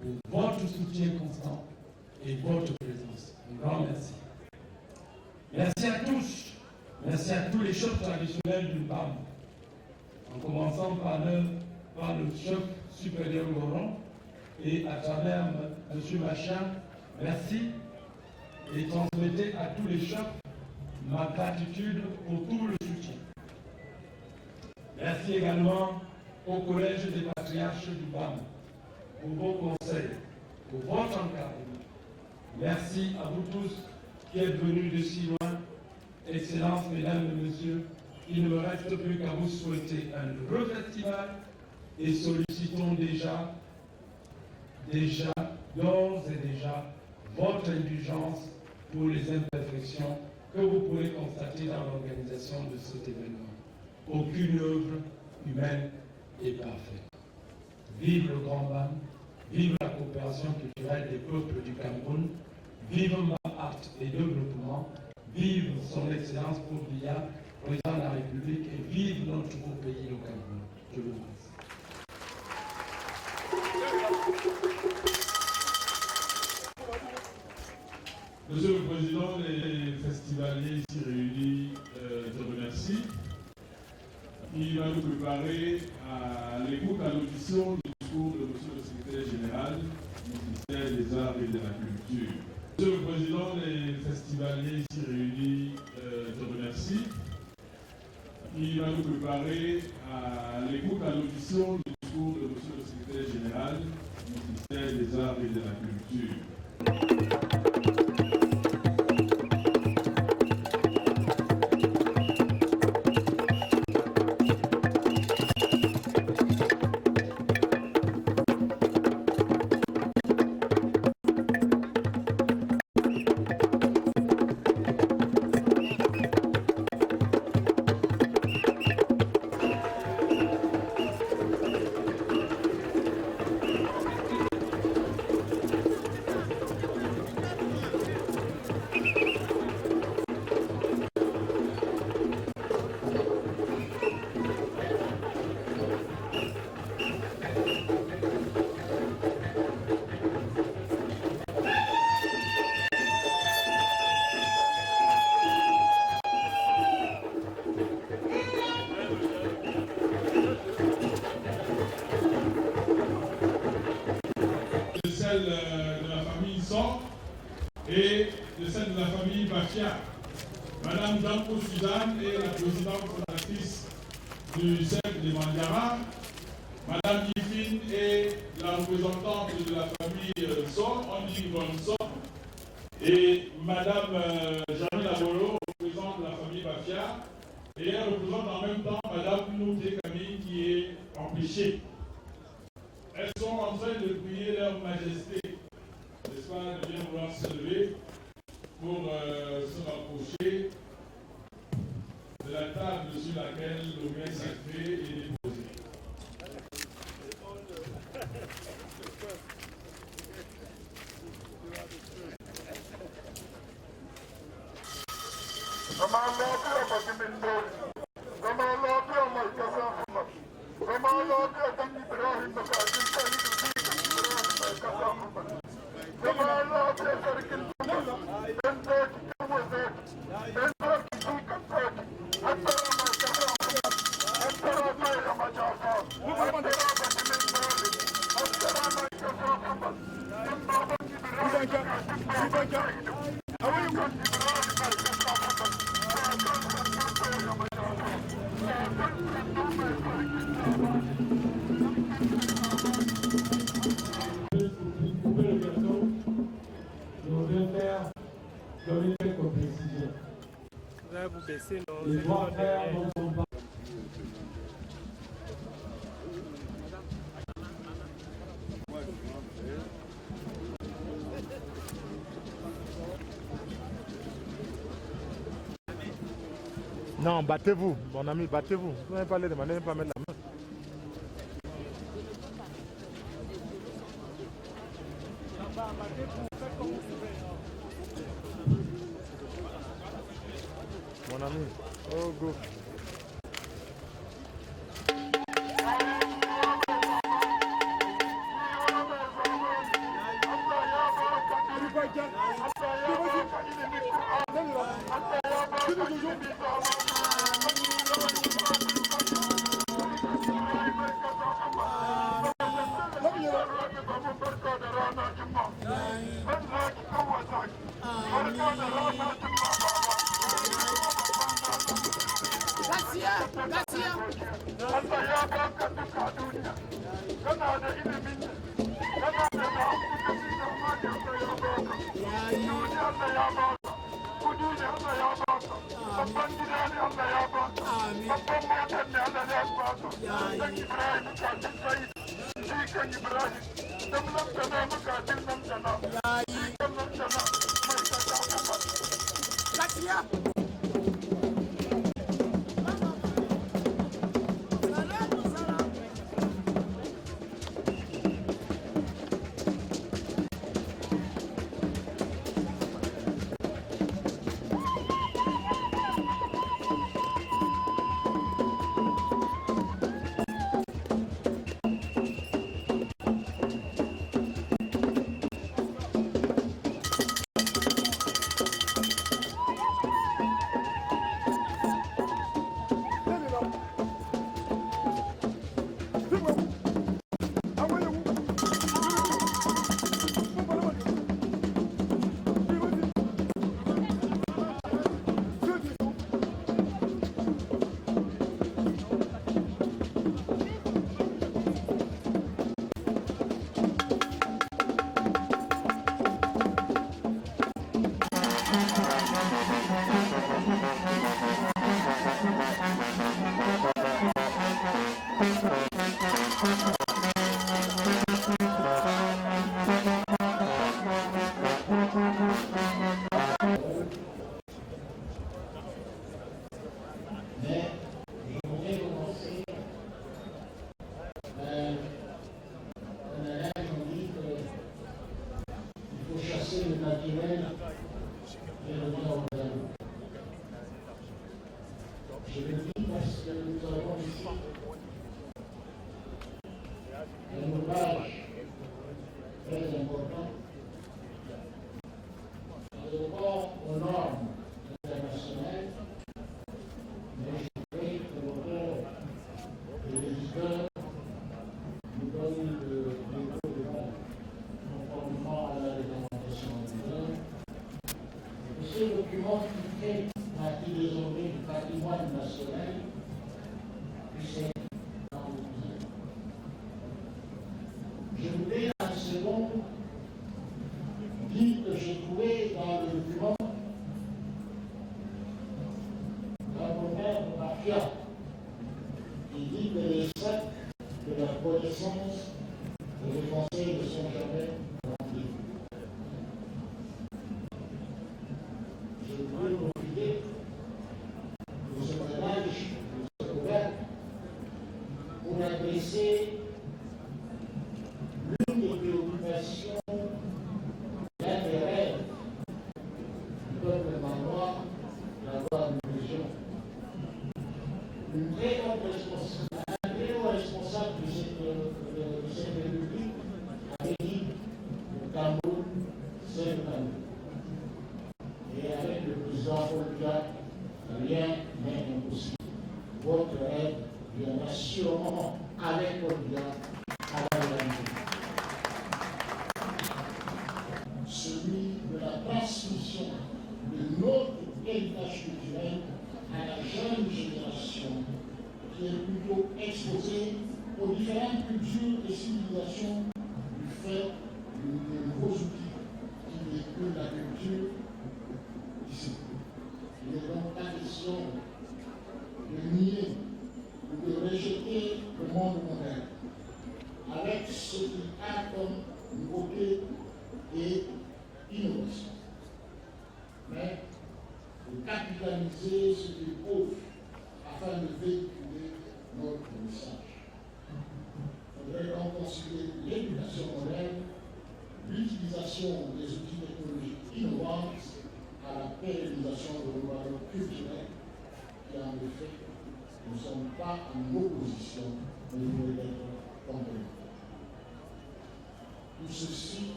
pour votre soutien constant et votre présence. Un grand merci. Merci à tous. Merci à tous les chefs traditionnels du BAM, en commençant par le chef supérieur Goron et à travers M. Machin. Merci et transmettez à tous les chefs ma gratitude pour tout le soutien. Merci également au Collège des patriarches du BAM pour vos conseils, pour votre encadrement. Merci à vous tous qui êtes venus de si loin. Excellences, mesdames et messieurs, il ne me reste plus qu'à vous souhaiter un heureux festival et sollicitons d'ores et déjà, votre indulgence pour les imperfections que vous pourrez constater dans l'organisation de cet événement. Aucune œuvre humaine est parfaite. Vive le Grand Ban, vive la coopération culturelle des peuples du Cameroun, vive Art et Développement, vive son Excellence Paul Biya, président de la République, et vive notre beau pays, le Cameroun. Je vous remercie. Monsieur le Président, les festivaliers ici réunis te remercie. Il va nous préparer à l'écoute, à l'audition du discours de Monsieur le Secrétaire Général du ministère des Arts et de la Culture. Monsieur le Président, les festivaliers ici réunis te remercie. Il va nous préparer à l'écoute, à l'audition du discours de Monsieur le Secrétaire Général du ministère des Arts et de la Culture. De la famille Son et de celle de la famille Bachia. Madame Janko Suzanne est la présidente fondatrice du cercle des Mandiara. Madame Yifine est la représentante de la famille Son, on dit Yvonne Son. Et Madame Jamil Abolo représente la famille Bachia. Et elle représente en même temps Madame Nouté Camille qui est empêchée. Elles sont en train de prier leur majesté, n'est-ce pas, de bien vouloir se lever pour se rapprocher de la table sur laquelle le bien sacré est déposé. Les trois frères dont on parle. Non, battez-vous, mon ami, battez-vous. Vous n'avez pas les demander, pas mettre la main. Mon ami, oh go.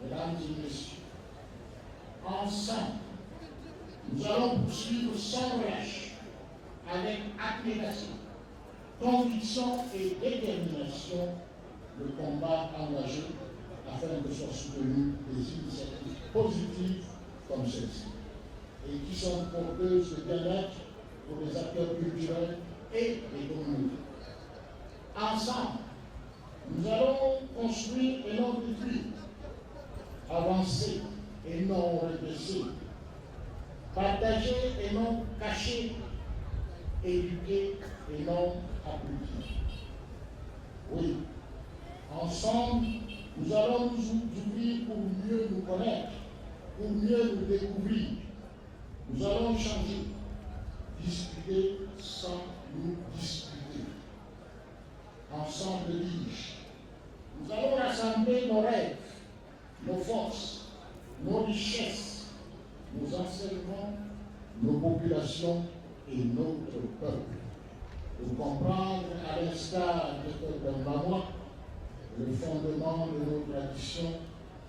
Mesdames et messieurs, ensemble, nous allons poursuivre sans relâche, avec abnégation, conviction et détermination, le combat engagé afin que soient soutenues des initiatives positives comme celle-ci et qui sont porteuses de bien-être pour les acteurs culturels et les communautés. Ensemble, nous allons construire et non détruire, avancer et non regresser, partager et non cacher, éduquer et non appliquer. Oui, ensemble, nous allons nous ouvrir pour mieux nous connaître, pour mieux nous découvrir. Nous allons changer, discuter sans nous disputer. Ensemble, dis-je, nous allons rassembler nos rêves, nos forces, nos richesses, nos enseignements, nos populations et notre peuple. Pour comprendre, à l'instar des peuples mamois, le fondement de nos traditions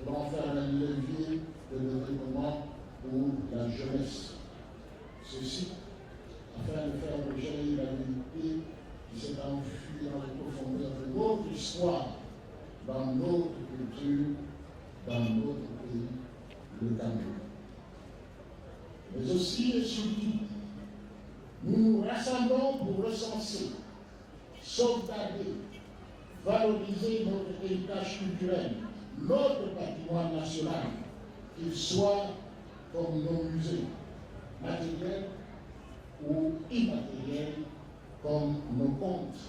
pour en faire un levier de développement pour la jeunesse. Ceci, afin de faire rejaillir la vérité qui s'est enfuie dans les profondeurs de notre histoire, dans notre culture, dans notre pays, le Cameroun. Mais aussi et surtout, nous nous rassemblons pour recenser, sauvegarder, valoriser notre héritage culturel, notre patrimoine national, qu'il soit comme nos musées, matériels ou immatériels, comme nos comptes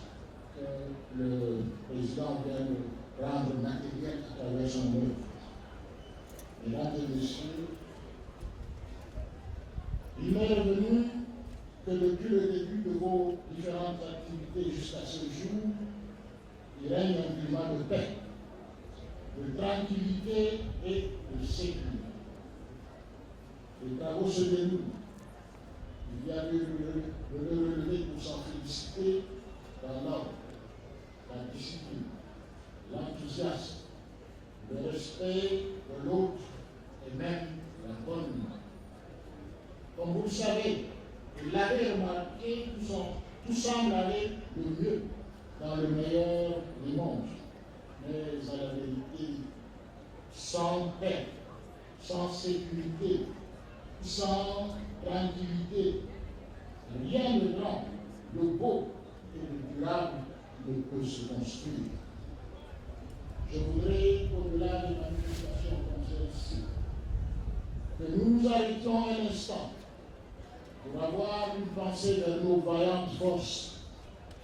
que le président vient de rendre matériels à travers son œuvre. Mesdames et messieurs, il m'est revenu que depuis le début de vos différentes activités jusqu'à ce jour, il règne un climat de paix, de tranquillité et de sécurité. Les travaux se déroulent. Il y a lieu de le relever pour s'en féliciter dans l'ordre, la discipline, l'enthousiasme, le respect de l'autre et même la bonne humeur. Comme vous le savez, vous l'avez remarqué, tout semble aller le mieux dans le meilleur des mondes. Mais à la vérité, sans paix, sans sécurité, sans tranquillité, rien de grand, de beau et de durable ne peut se construire. Je voudrais, au-delà des manifestations comme celle-ci, que nous nous arrêtions un instant pour avoir une pensée vers nos vaillantes forces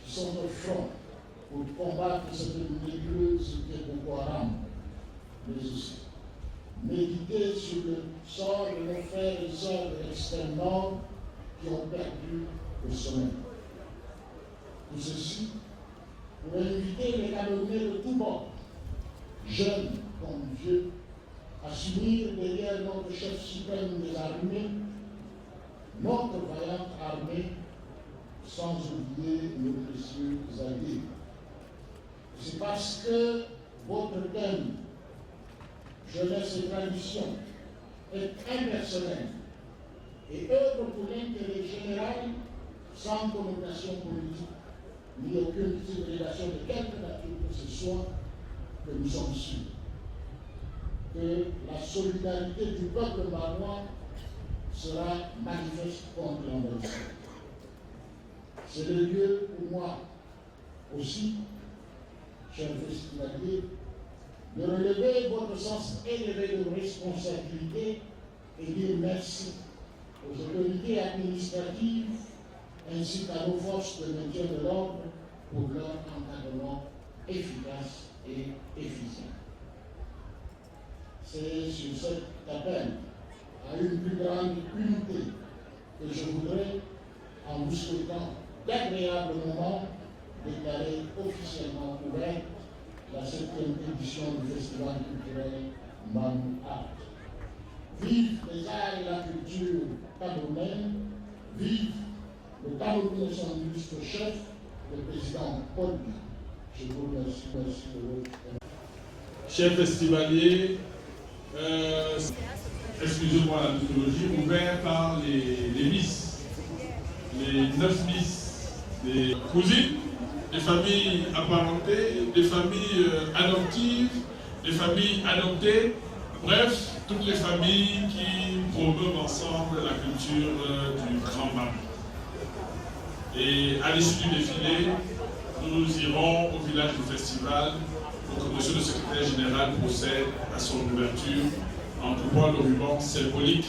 qui sont au front pour combattre cette nébuleuse qu'est Boko Haram, mais aussi méditer sur le sort de nos frères et sœurs de l'extrême nord qui ont perdu le sommeil. Tout ceci pour inviter les Camerounais de tous bords, jeunes comme vieux, à s'unir derrière notre chef suprême des armées, notre vaillante armée, sans oublier nos précieux alliés. C'est parce que votre thème, jeunesse et tradition, est impersonnel et œuvre pour l'intérêt général sans connotation politique, ni aucune ségrégation de quelque nature que ce soit, que nous sommes sûrs que la solidarité du peuple marois sera manifeste contre l'envahisseur. C'est le lieu pour moi aussi, chers festivaliers, de relever votre sens élevé de responsabilité et dire merci aux autorités administratives ainsi qu'à nos forces de maintien de l'ordre pour leur encadrement efficace et efficient. C'est sur cet appel à une plus grande unité que je voudrais, en vous souhaitant d'agréables moments, déclarer officiellement ouverte la 7e édition du Festival culturel Mamou Art. Vive les arts et la culture camerounaine, vive le Cameroun et son illustre chef, le président Paul Biya. Je vous remercie de votre. Chers festivaliers, excusez-moi la mythologie, ouvert par les Miss, les 9 Miss, les cousines, des familles apparentées, des familles adoptives, des familles adoptées, bref, toutes les familles qui promeuvent ensemble la culture du Grand Mali. Et à l'issue du défilé, nous irons au village du festival pour que monsieur le secrétaire général procède à son ouverture en coupant le ruban symbolique.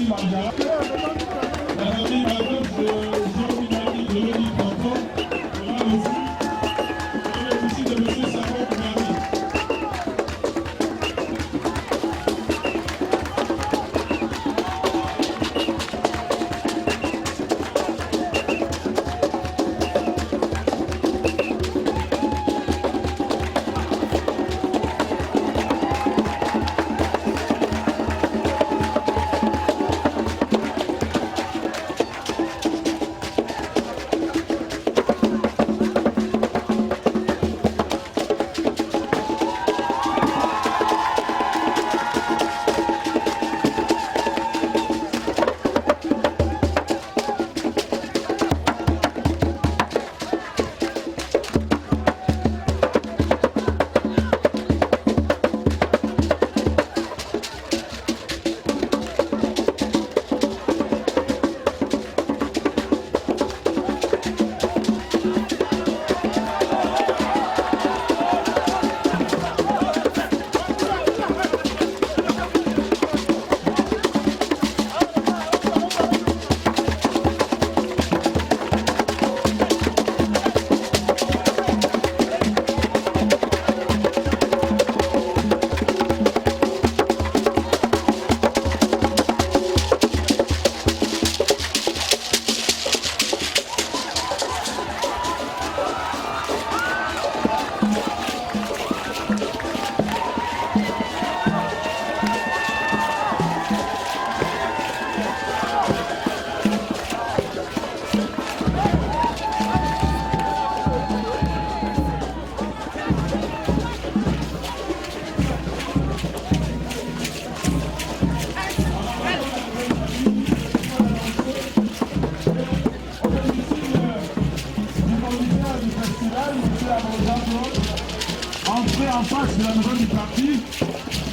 famille Mandjara, la famille Mandjara, je le dis tantôt, on a le aussi de M. Savo Koumani. Entrée en face de la maison du parti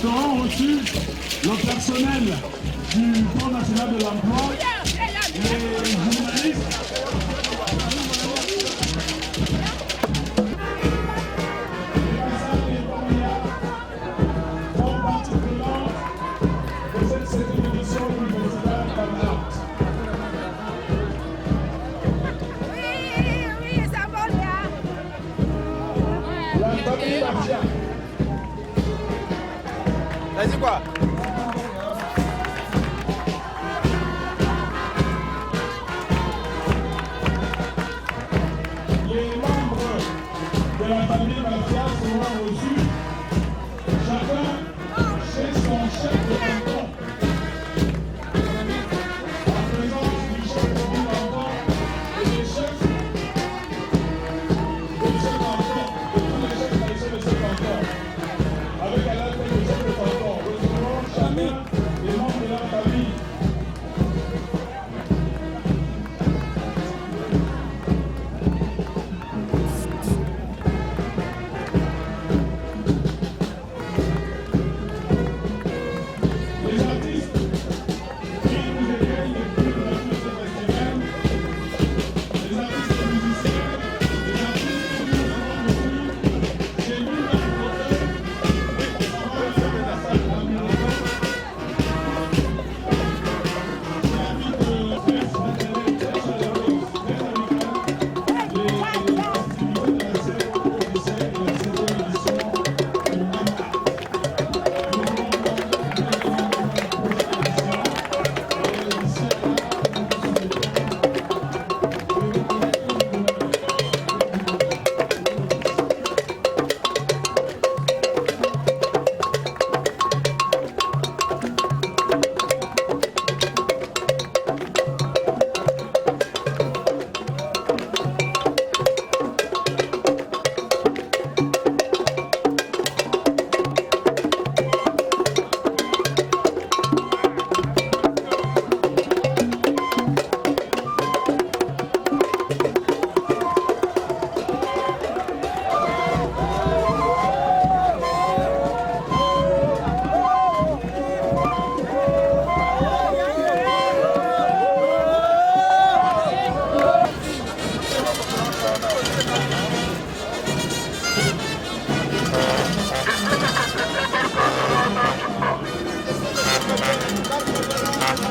seront reçus le personnel du Fonds national de l'emploi, les journalistes, font partie prenante de cette 7e édition universitaire permanente. La famille Martia. Vas-y quoi? Les membres de la famille Martia seront reçus, chacun chez son chef de canton. En présence du chef du canton et des chefs de ce canton, de tous les chefs traditionnels de ce canton, avec à la tête du chef de canton, recevront chacun des membres de leur famille. Les artistes qui nous égagnent le plus de ce festival, les artistes musiciens, les artistes que nous avons reçus chez nous dans le hôtel, à savoir le chef de la salle américaine, qui invite très chaleureuse, très amicale, les festivités de la 7e édition du MAMA.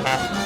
Thank you.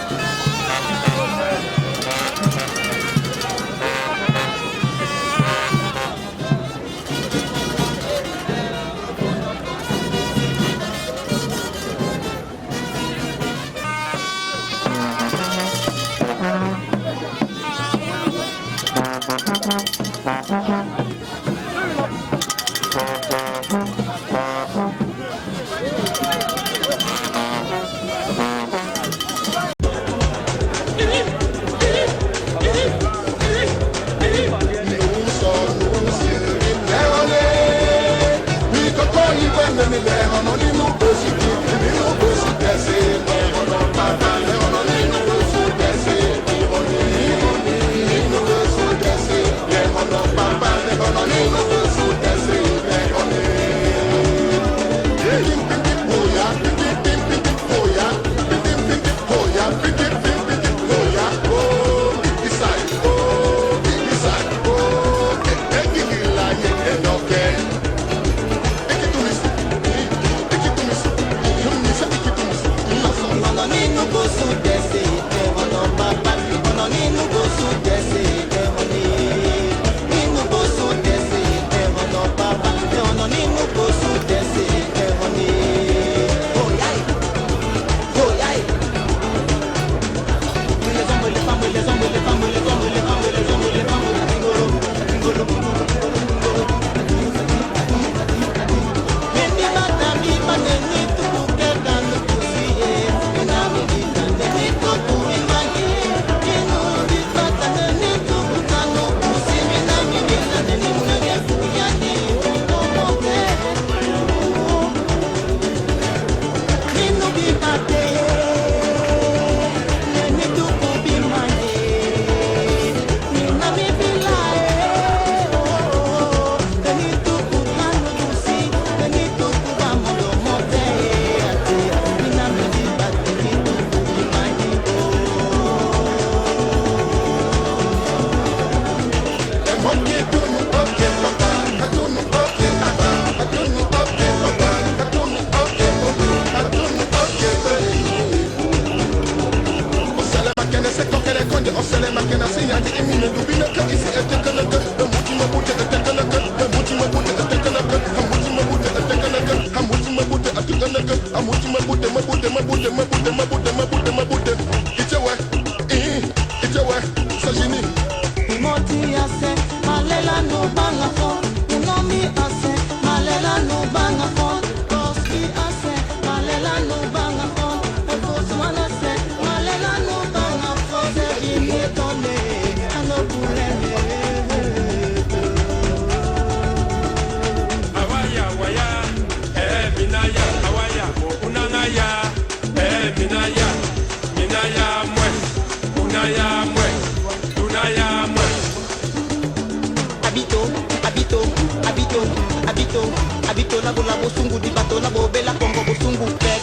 Habito na bola bosungu di bato na bobela kongo bosungu pep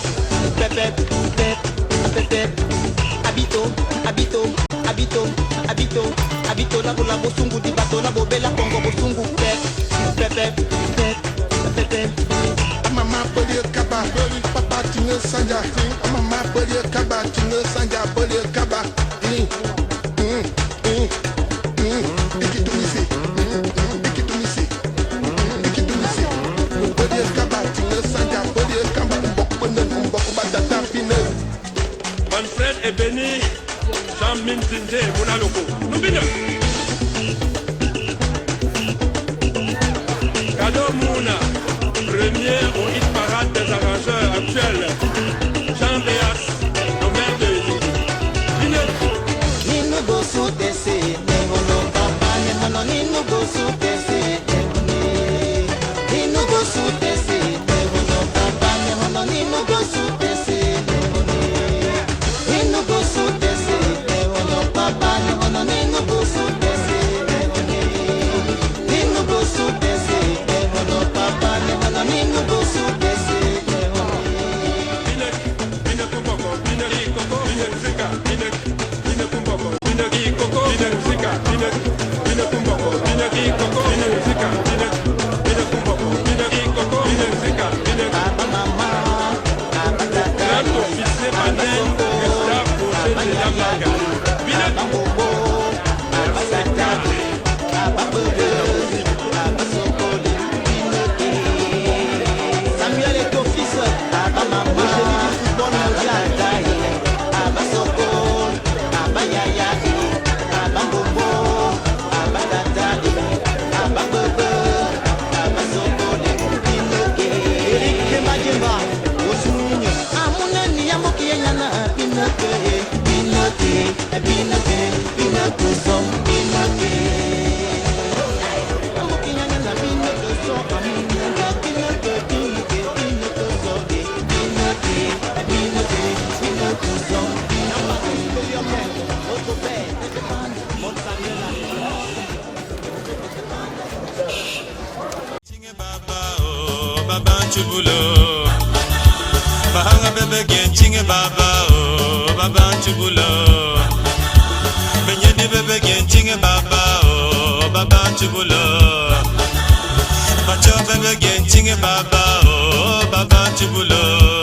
pep pep pep pep habito na bola bosungu di bato na bobela kongo bosungu pep pep pep pep pep mama body kaba papa tinga sanja mama body kaba tinga sanja body kaba Manfred est béni, Jean-Min Zinde, Mounaloko. Nous venons. Cadeau Mouna, premier au hit parade des arrangeurs actuels. Jean Béas, le maire de Nino Bosu Tese, Nemono Papa, Nemono Nino Bosu Tese, Nino Bosu Tese, Nemono Papa, Nemono Nino Bosu Tese. Samuel est ton fils, Abba Mama, le génie du football mondial, Abba Soko, Abba Yaya, Abba Bobo, Abba Tata, Abba Bobo, Abba Soko, Pinoké, Eric Kemadjemba, Osuminyo, Amuna Niyamoki Yana, Pinoké, Pinoké, Pinoké, Pinoké, Som, Pinoké. Bahanga bebe genchinge baba oh baba chubulo Benyedi bebe genchinge baba oh baba chubulo Bacho bebe genchinge baba oh baba chubulo